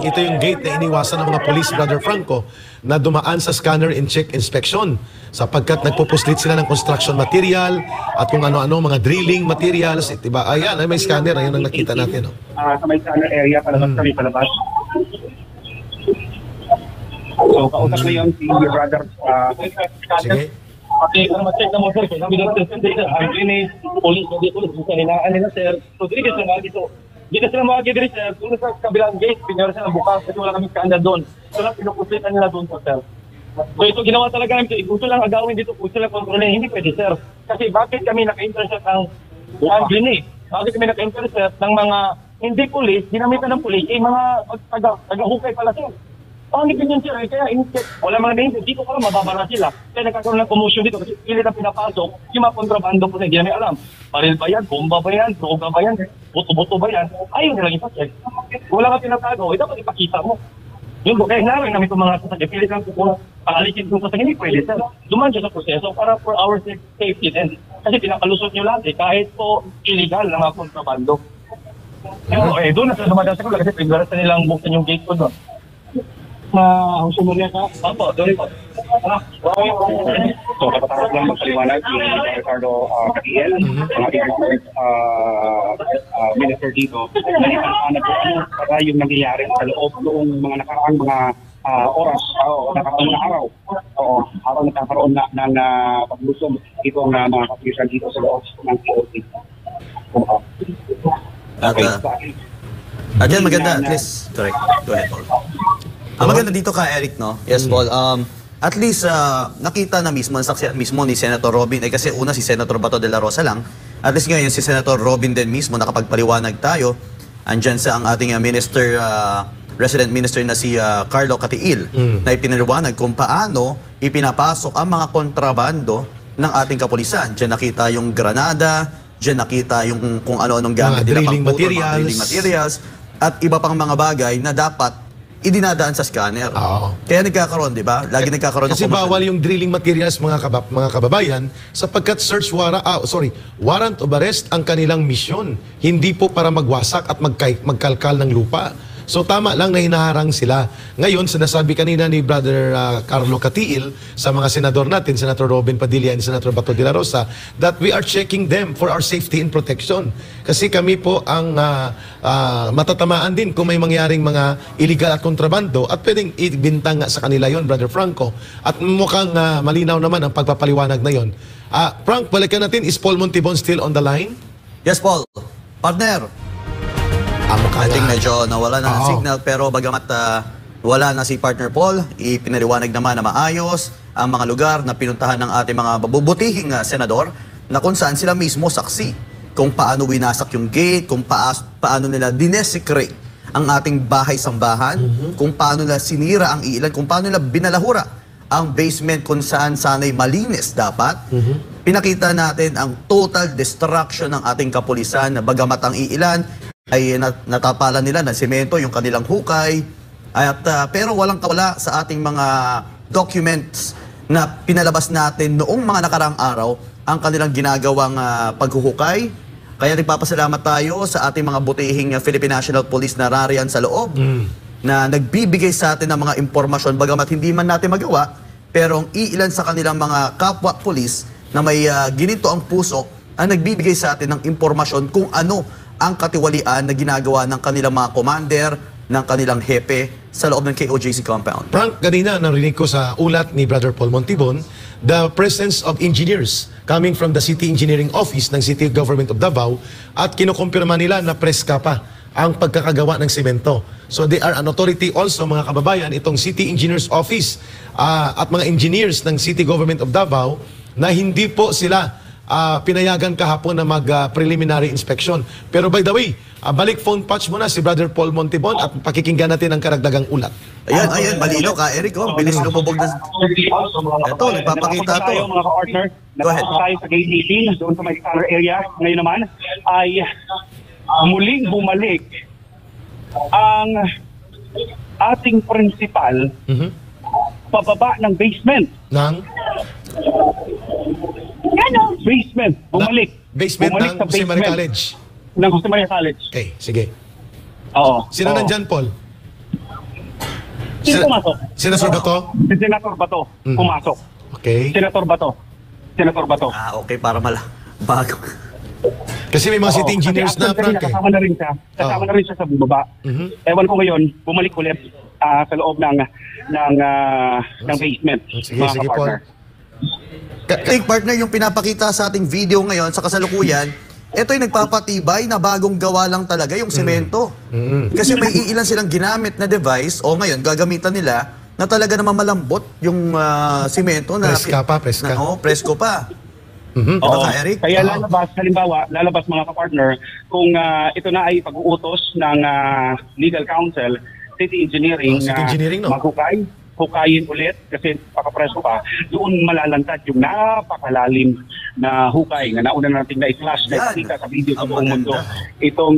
Ito yung gate na iniwasan ng mga pulis, Brother Franco, na dumaan sa scanner and check inspection sapagkat nagpupuslit sila ng construction material at kung ano-ano, mga drilling materials. Diba? Ayan, may scanner. Ayan ang nakita natin. Sa may scanner area, palabas. So, kausap na yun si Brother. Sige. Okay, kung ma-check na mo, sir, kung sabi ng sir, ang linis, police, bisa nila, sir. So, dito sila dito. Dito sila mag-agree, sir. Kung sa kabilang gate, pinyara sila bukas kasi wala kami skandal doon. So, lang pinukusitan nila doon po, sir. So, ito ginawa talaga namin. Gusto lang agawin dito, gusto lang kontrolin. Hindi pwede, sir. Kasi bakit kami naka-intercept ang linis? Bakit kami naka-intercept ng mga hindi police, ginamitan ng police, mga taga-hukay pala, sir. Pangipin yun sila, kaya wala mga names, dito ka lang mababara sila. Kaya nagkakaroon ng commotion dito kasi pilit ang pinapasok, yung mga kontrabando po na hindi namin alam. Baril ba yan, bomba ba yan, droga ba yan, buto-buto ba yan, ayaw nilang ipacheck. Wala ka tinatago, dapat ipakita mo. Yun po, kaya namin namin itong mga sasakyan, pilit ang paalikin kung sasakyan, hindi pwede sir. Duman siya sa proseso para for our safety din. Kasi pinakalusot nyo lahat kahit po illegal na mga kontrabando. Doon na sila dumadaan sa kula kasi pinagaras na nilang buksan yung gate ko doon. Ang sumurya ka? Opo, doon po. So, kapatapos lang magpaliwanag si Ricardo Catiel, ang ating minister dito, nalipananap po ano para yung nangyayari sa loob noong mga nakaraang mga oras, nakakaroon na araw. Oo, araw nagkakaroon na ng paglusog itong mga kapulisan dito sa loob ng POT. At yan, maganda, at least, correct. Go ahead, Paul. Ang maganda dito ka, Eric, no? Yes, Paul. At least, nakita na mismo, nasaksihan mismo ni Senator Robin, kasi una si Senator Bato de la Rosa lang. At least ngayon, si Senator Robin din mismo, nakapagpaliwanag tayo. Andyan sa ang ating minister, resident minister na si Carlo Catiil, na ipinaliwanag kung paano ipinapasok ang mga kontrabando ng ating kapulisan. Diyan nakita yung granada, diyan nakita yung kung ano-anong gamit nila drilling materials, at iba pang mga bagay na dapat idinadaan sa scanner. Kaya nagkakaroon, di ba? Lagi nagkakaroon. Kasi bawal yung drilling materials mga kababayan sapagkat warrant of arrest ang kanilang misyon. Hindi po para magwasak at magkalkal ng lupa. So tama lang na hinaharang sila. Ngayon, sinasabi kanina ni Brother Carlo Catiil sa mga senador natin, Senator Robin Padilla and Senator Bato de la Rosa, that we are checking them for our safety and protection. Kasi kami po ang matatamaan din kung may mangyaring mga illegal at kontrabando at pwedeng ibintang sa kanila yon, Brother Franco. At mukhang malinaw naman ang pagpapaliwanag na yon. Frank, balikan natin. Is Paul Montibon still on the line? Yes, Paul. Partner. I think medyo nawala na ng signal, pero bagamat wala na si Partner Paul, ipinaliwanag naman na maayos ang mga lugar na pinuntahan ng ating mga babubutihing senador na kung saan sila mismo saksi kung paano winasak yung gate, kung paano nila dinesecrate ang ating bahay-sambahan, kung paano nila sinira ang iilan, kung paano nila binalahura ang basement kung saan sana'y malinis dapat. Pinakita natin ang total destruction ng ating kapulisan na bagamat ang iilan ay natapalan nila ng semento yung kanilang hukay, pero walang kawala sa ating mga documents na pinalabas natin noong mga nakaraang araw ang kanilang ginagawang paghuhukay. Kaya nagpapasalamat tayo sa ating mga butihing Philippine National Police na rariyan sa loob na nagbibigay sa atin ng mga impormasyon bagamat hindi man natin magawa, pero ang iilan sa kanilang mga kapwa police na may ginito ang puso ang nagbibigay sa atin ng impormasyon kung ano ang katiwalian na ginagawa ng kanilang mga commander, ng kanilang hepe sa loob ng KOJC compound. Frank, kanina narinig ko sa ulat ni Brother Paul Montibon, the presence of engineers coming from the City Engineering Office ng City Government of Davao at kinukumpirma nila na preska pa ang pagkakagawa ng semento. So they are an authority also, mga kababayan, itong City Engineers Office at mga engineers ng City Government of Davao na hindi po sila pinayagan kahapon na mag-preliminary inspection. Pero by the way, balik phone patch muna si Brother Paul Montibon at pakikinggan natin ang karagdagang ulat. Ayan, malino ka, Eric. Bilis lumubog na. Ito, nagpapakita ito. Mga ka-partner, tayo sa gate 18, doon sa may color area. Ngayon naman ay muling bumalik ang ating principal pababa ng basement. Basement, bumalik. Basement ng Jose Maria College. Ng Jose Maria College. Okay, sige. Oo. Sino nandyan, Paul? Sino pumasok? Senator Bato? Si Senator Bato pumasok. Okay. Senator Bato. Okay, para bago. Kasi may mga city engineers na, Frank. Kasama na rin siya. Kasama na rin siya sa bumaba. Ewan ko ngayon, bumalik ulit sa loob ng basement. Sige, Paul. Partner, yung pinapakita sa ating video ngayon sa kasalukuyan, ito ay nagpapatibay na bagong gawa lang talaga yung semento. Kasi may iilan silang ginamit na device o ngayon gagamitan nila na talaga naman malambot yung semento na presko pa. Eric? Kaya lalabas mga kapartner kung ito na ay pag-uutos ng legal counsel, City Engineering, hukayin ulit kasi pakapreso pa, doon malalantad yung napakalalim na hukay na nauna nating na-flash na ikita sa video sa buong mundo. Itong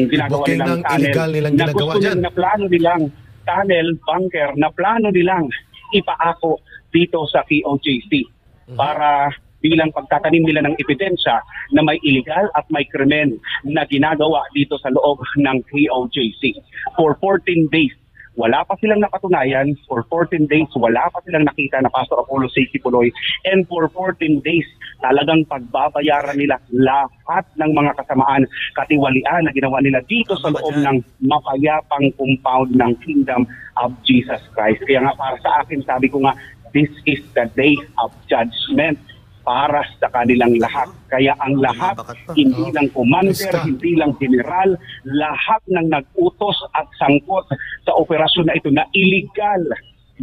ginagawa nilang tunnel na gusto nilang na plano nilang tunnel, bunker, na plano nilang ipaako dito sa KOJC para bilang pagtatanim nila ng ebidensya na may illegal at may krimen na ginagawa dito sa loob ng KOJC. For 14 days, wala pa silang napatunayan. For 14 days, wala pa silang nakita na Pastor Apollo Safety Puloy. And for 14 days, talagang pagbabayaran nila lahat ng mga kasamaan, katiwalian na ginawa nila dito sa loob ng mapayapang compound ng Kingdom of Jesus Christ. Kaya nga para sa akin, sabi ko nga, this is the day of judgment para sa kanilang lahat. Kaya ang lahat, hindi lang commander, hindi lang general, lahat ng nag-utos at sangkot sa operasyon na ito na illegal,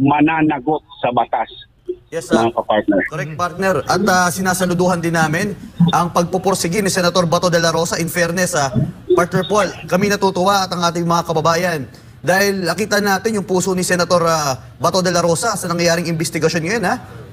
mananagot sa batas. Yes, mga kapartner. Correct, partner. At sinasaluduhan din namin ang pagpupursige ni Senator Bato de la Rosa. In fairness, partner Paul, kami natutuwa at ang ating mga kababayan. Dahil nakita natin yung puso ni Senator Bato de la Rosa sa nangyayaring investigasyon ngayon.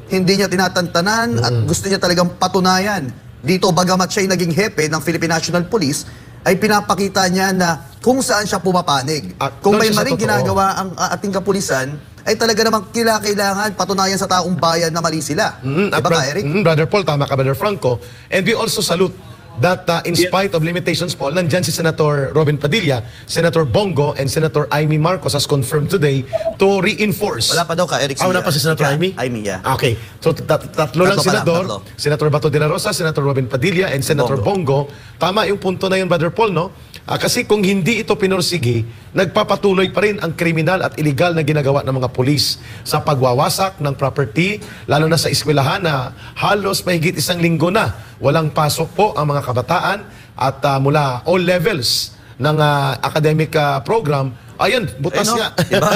Hindi niya tinatantanan at gusto niya talagang patunayan. Dito, bagamat siya'y naging hepe ng Philippine National Police, ay pinapakita niya na kung saan siya pumapanig. Kung may maling ginagawa ang ating kapulisan, ay talaga namang kailangan patunayan sa taong bayan na mali sila. Diba ka, Eric? Brother Paul, tama ka, Brother Franco. And we also salute that in spite of limitations, Paul, nandyan si Senator Robin Padilla, Senator Bongo, and Senator Amy Marcos as confirmed today to reinforce. Wala pa daw ka, Eric. Wala pa si Senator Amy? Amy, yeah. Okay. So, tatlo lang senador. Senator Bato de la Rosa, Senator Robin Padilla, and Senator Bongo. Tama yung punto na yun, Brother Paul, no? Kasi kung hindi ito pinursigi, nagpapatuloy pa rin ang kriminal at illegal na ginagawa ng mga pulis sa pagwawasak ng property, lalo na sa eskwelahan na halos mahigit 1 linggo na walang pasok po ang mga kabataan at mula all levels ng academic program. Ayun, butas nga. Diba?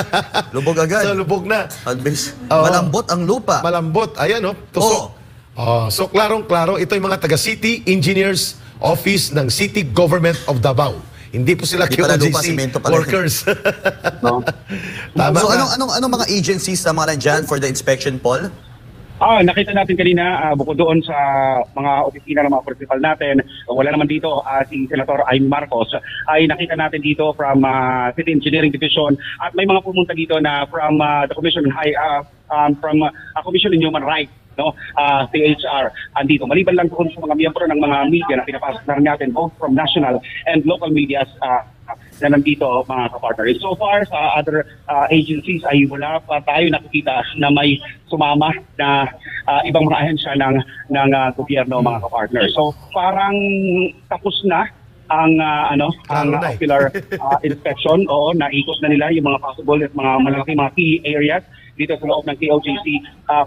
Lubog agad. So, lubog na. Malambot ang lupa. Malambot. Ayan, tusok. So, klarong-klaro, ito yung mga taga-City Engineers Office ng City Government of Davao. Hindi po sila QOJC workers. No? So, anong mga agencies na mga nandyan for the inspection, Paul? Nakita natin kanina, bukod doon sa mga opisina ng mga principal natin, wala naman dito si Senator Amy Marcos, ay nakita natin dito from City Engineering Division at may mga pumunta dito na from the Commission Commission on Human Rights, no, CHR, andito. Maliban lang doon sa mga miyembro ng mga media na pinapasok na natin both from national and local medias na nandito, mga kapartner. So far sa other agencies ay wala pa tayo nakikita na may sumama na ibang mga ahensya ng gobyerno, mga kapartner. So parang tapos na ang ocular inspection. Oo, naikot na nila yung mga possible at mga malaki mga key areas dito sa loob ng KOJC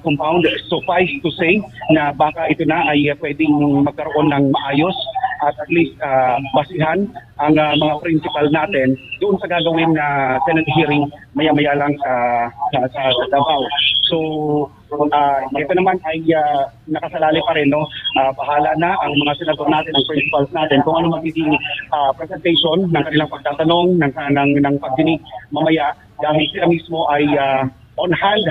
compound. Suffice to say na baka ito na ay pwedeng magkaroon ng maayos at least basihan ang mga principal natin doon sa gagawin na Senate hearing maya-maya lang sa Davao. So, ito naman ay nakasalali pa rin, no? Bahala na ang mga senador natin, ang principals natin, kung ano magiging presentation ng kanilang pagtatanong, ng pagdinig mamaya, dahil sila mismo ay on hand,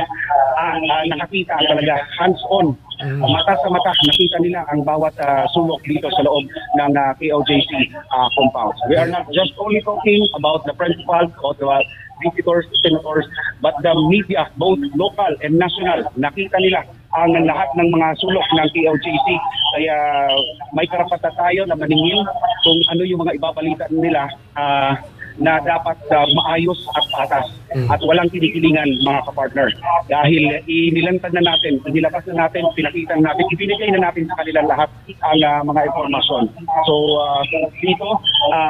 nakakita talaga, hands-on, mata sa mata, nakita nila ang bawat sulok dito sa loob ng KOJC compound. We are not just only talking about the principals or the visitors, senators, but the media, both local and national, nakita nila ang lahat ng mga sulok ng KOJC. Kaya may karapatan tayo na maningil kung ano yung mga ibabalita nila na dapat maayos at patas at walang kinikilingan, mga kapartner. Dahil inilantad na natin, inilabas na natin, pinakita natin, ibinigay na natin sa kanilang lahat ang mga informasyon. So dito,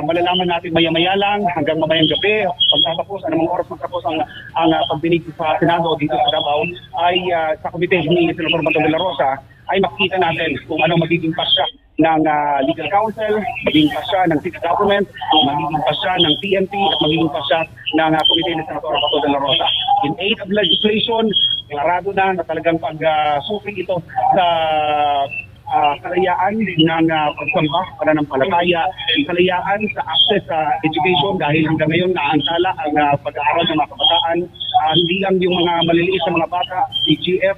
malalaman natin maya-maya lang hanggang mamayang gabi, pagtatapos, anumang oras magtapos ang pagdinig sa Senado dito sa Davao, ay sa komite ni Senator Bato de la Rosa, ay makikita natin kung ano magiging pasya ng legal counsel, magiging pasya ng city government, magiging pasya ng TNT, at magiging pasya ng komite ni Senator Bato de la Rosa. In aid of legislation, klarado na talagang pag-sufi ito sa kalayaan ng pagsamba, pananampalataya, kalayaan sa access sa education, dahil hanggang ngayon naantala ang pag-aaral ng mga kabataan. Hindi lang yung mga maliliit na mga bata, CGF,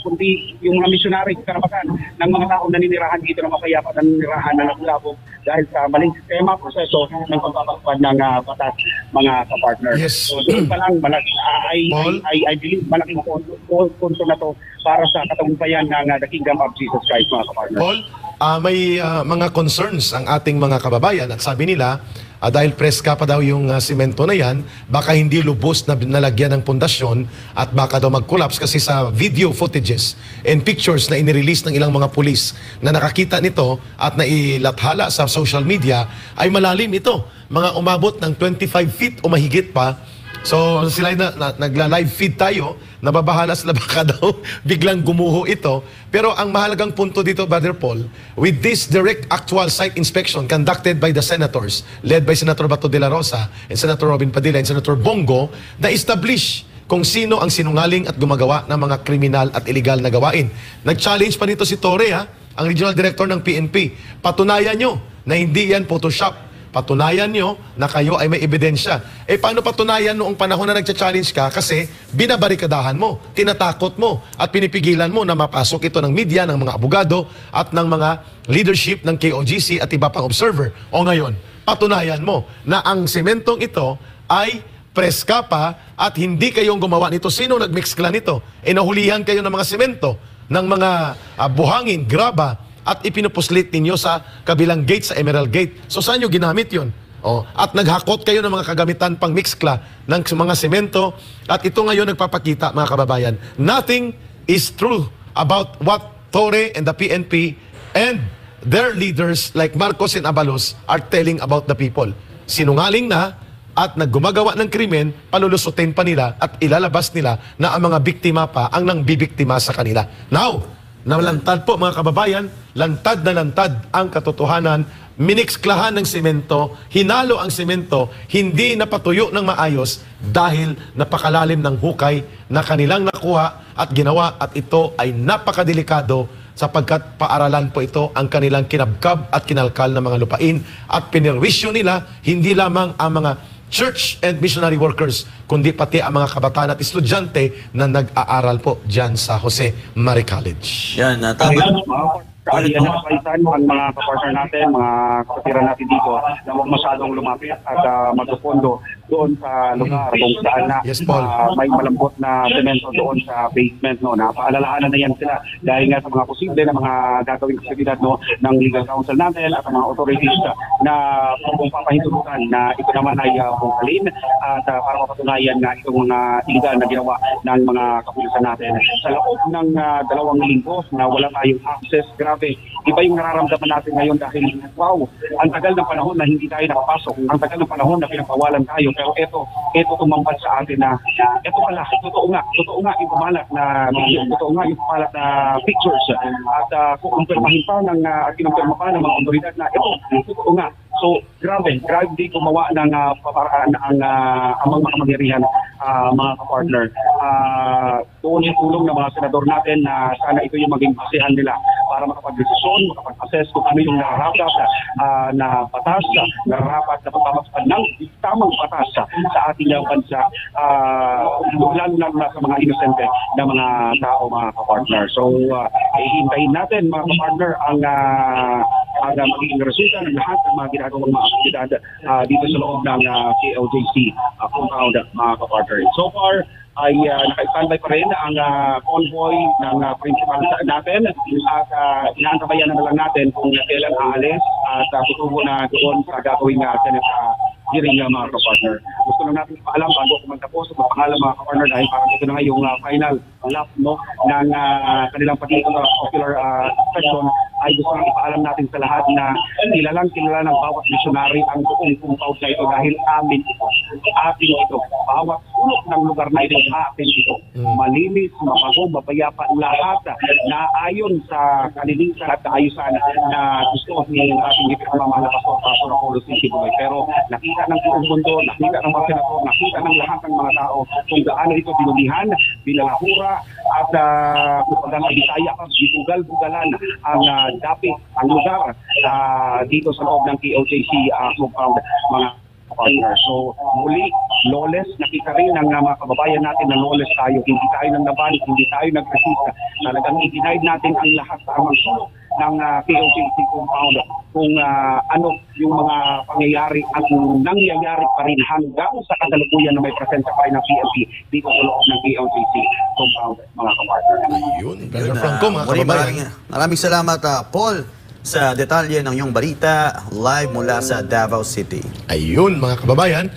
kundi yung mga missionary, karapatan ng mga taong naninirahan dito na mapayapa, naninirahan na naglabog dahil sa maling sistema, proseso ng pagpapakpad ng batas, mga kapartner. Yes. So doon pa lang, I believe malaking punto na to para sa katagumpayan ng The Kingdom of Jesus Christ, mga kapartner. Paul, may mga concerns ang ating mga kababayan at sabi nila, dahil preska pa daw yung simento na yan, baka hindi lubos na nalagyan ng pundasyon at baka daw mag-collapse kasi sa video footages and pictures na inirelease ng ilang mga pulis na nakakita nito at nailathala sa social media ay malalim ito. Mga umabot ng 25 feet o mahigit pa. So sila nagla-live feed tayo, nababahala sila baka daw biglang gumuho ito. Pero ang mahalagang punto dito, Brother Paul, with this direct actual site inspection conducted by the senators, led by Senator Bato de la Rosa and Senator Robin Padilla and Senator Bongo, na-establish kung sino ang sinungaling at gumagawa ng mga kriminal at illegal na gawain. Nag-challenge pa nito si Torre, ang Regional Director ng PNP. Patunayan nyo na hindi yan Photoshop. Patunayan nyo na kayo ay may ebidensya. Paano patunayan noong panahon na nagcha-challenge ka? Kasi binabarikadahan mo, tinatakot mo, at pinipigilan mo na mapasok ito ng media, ng mga abogado, at ng mga leadership ng KOGC at iba pang observer. O ngayon, patunayan mo na ang sementong ito ay preska pa at hindi kayong gumawa nito. Sino nagmixkla nito? Nahulihan kayo ng mga semento, ng mga buhangin, graba, at ipinupuslit ninyo sa kabilang gate, sa Emerald Gate. So saan nyo ginamit yun? At naghakot kayo ng mga kagamitan pang mixkla ng mga semento. At ito ngayon nagpapakita, mga kababayan, nothing is true about what Torre and the PNP and their leaders like Marcos and Abalos are telling about the people. Sinungaling na at naggumagawa ng krimen, palulusutin pa nila at ilalabas nila na ang mga biktima pa ang nang bibiktima sa kanila. Now, nalantad po mga kababayan, lantad na lantad ang katotohanan, minixklahan ng semento, hinalo ang semento, hindi napatuyo ng maayos dahil napakalalim ng hukay na kanilang nakuha at ginawa at ito ay napakadelikado sapagkat paaralan po ito ang kanilang kinabkab at kinalkal na mga lupain at pinirwisyo nila hindi lamang ang mga church and missionary workers, kundi pati ang mga kabataan at estudyante na nag-aaral po dyan sa Jose Mari College. Yan, Kaalian na kapalitan ang mga kapartner natin, mga kapatira natin dito na huwag masyadong lumapit at magpupondo doon sa lugar kung saan na may malambot na semento doon sa basement. Napaalalahanan na yan sila dahil nga sa mga posible na mga gagawing aktibidad ng legal counsel natin at mga authorities na kung papahintulutan na ito naman ay bungkalin at para mapatunayan na itong mga illegal na ginawa ng mga kapulisan natin. Sa loob ng 2 linggo na wala tayong access, grabe, iba yung nararamdaman natin ngayon dahil wow, ang tagal ng panahon na hindi tayo nakapasok, ang tagal ng panahon na pinagpawalan tayo, pero ito tumambad sa atin na ito pala, totoo nga yung kumalat na video, totoo nga yung kumalat na pictures at kukumpirmahin pa at kinumpirma pa ng mga otoridad na ito, totoo nga. So, grabe gumawa ng paparaan ang mga makamangyarihan, mga kapartner. Doon yung tulong ng mga senador natin na sana ito yung maging basehan nila para makapag-desisyon, makapag-assess kung ano yung nararapat na batas, nararapat na pagpapaspan ng tamang batas sa ating bansa, lalo na sa mga inosente na mga tao, mga kapartner. So, hihintayin natin, mga kapartner, ang magiging resulta ng lahat ng mga ginagawang mga aktibidad dito sa loob ng KOJC compound, mga kapartner. So far, ay naka-standby pa rin ang convoy ng principal natin at inaantabayan na lang natin kung kailan aalis at tutubo na doon sa gagawing Senate hearing, mga kapartner. Gusto lang natin ipaalam bago ako magtapos sa pangalan, mga kapartner, dahil parang ito na nga yung final lap ng kanilang popular session, ay gusto lang ipaalam natin sa lahat na kilala ng bawat missionary ang buong compound na ito dahil amin ito. Atin ito. Bawat sulok ng lugar na ito, atin ito. Malinis, mapago, mapayapa, lahat na ayon sa kalinisan at kaayusan na gusto ni ating ipinamamahal na Pastor Apollo Sisibuloy. Pero nakita ng buong mundo, nakita ng mga senador, nakita ng lahat ng mga tao kung gaano ito binulihan, binalahura, at kung pagkang Bisaya, bitugal-bugalan ang dapit, ang lugar dito sa loob ng KOJC compound, mga partner. So, muli, lawless, nakita rin ng mga kababayan natin na lawless tayo. Hindi tayo nang laban, hindi tayo nag-resist. Talagang i-denied natin ang lahat sa amang sulok ng KOJC compound kung ano yung mga pangyayari at nangyayari pa rin hanggang sa kasalukuyan na may presensya pa rin ng PNP dito sa loob ng KOJC compound, mga kapartner. Yun, Brother Franco, mga kababayan. Maraming salamat, Paul, sa detalye ng iyong balita live mula sa Davao City. Ayun mga kababayan,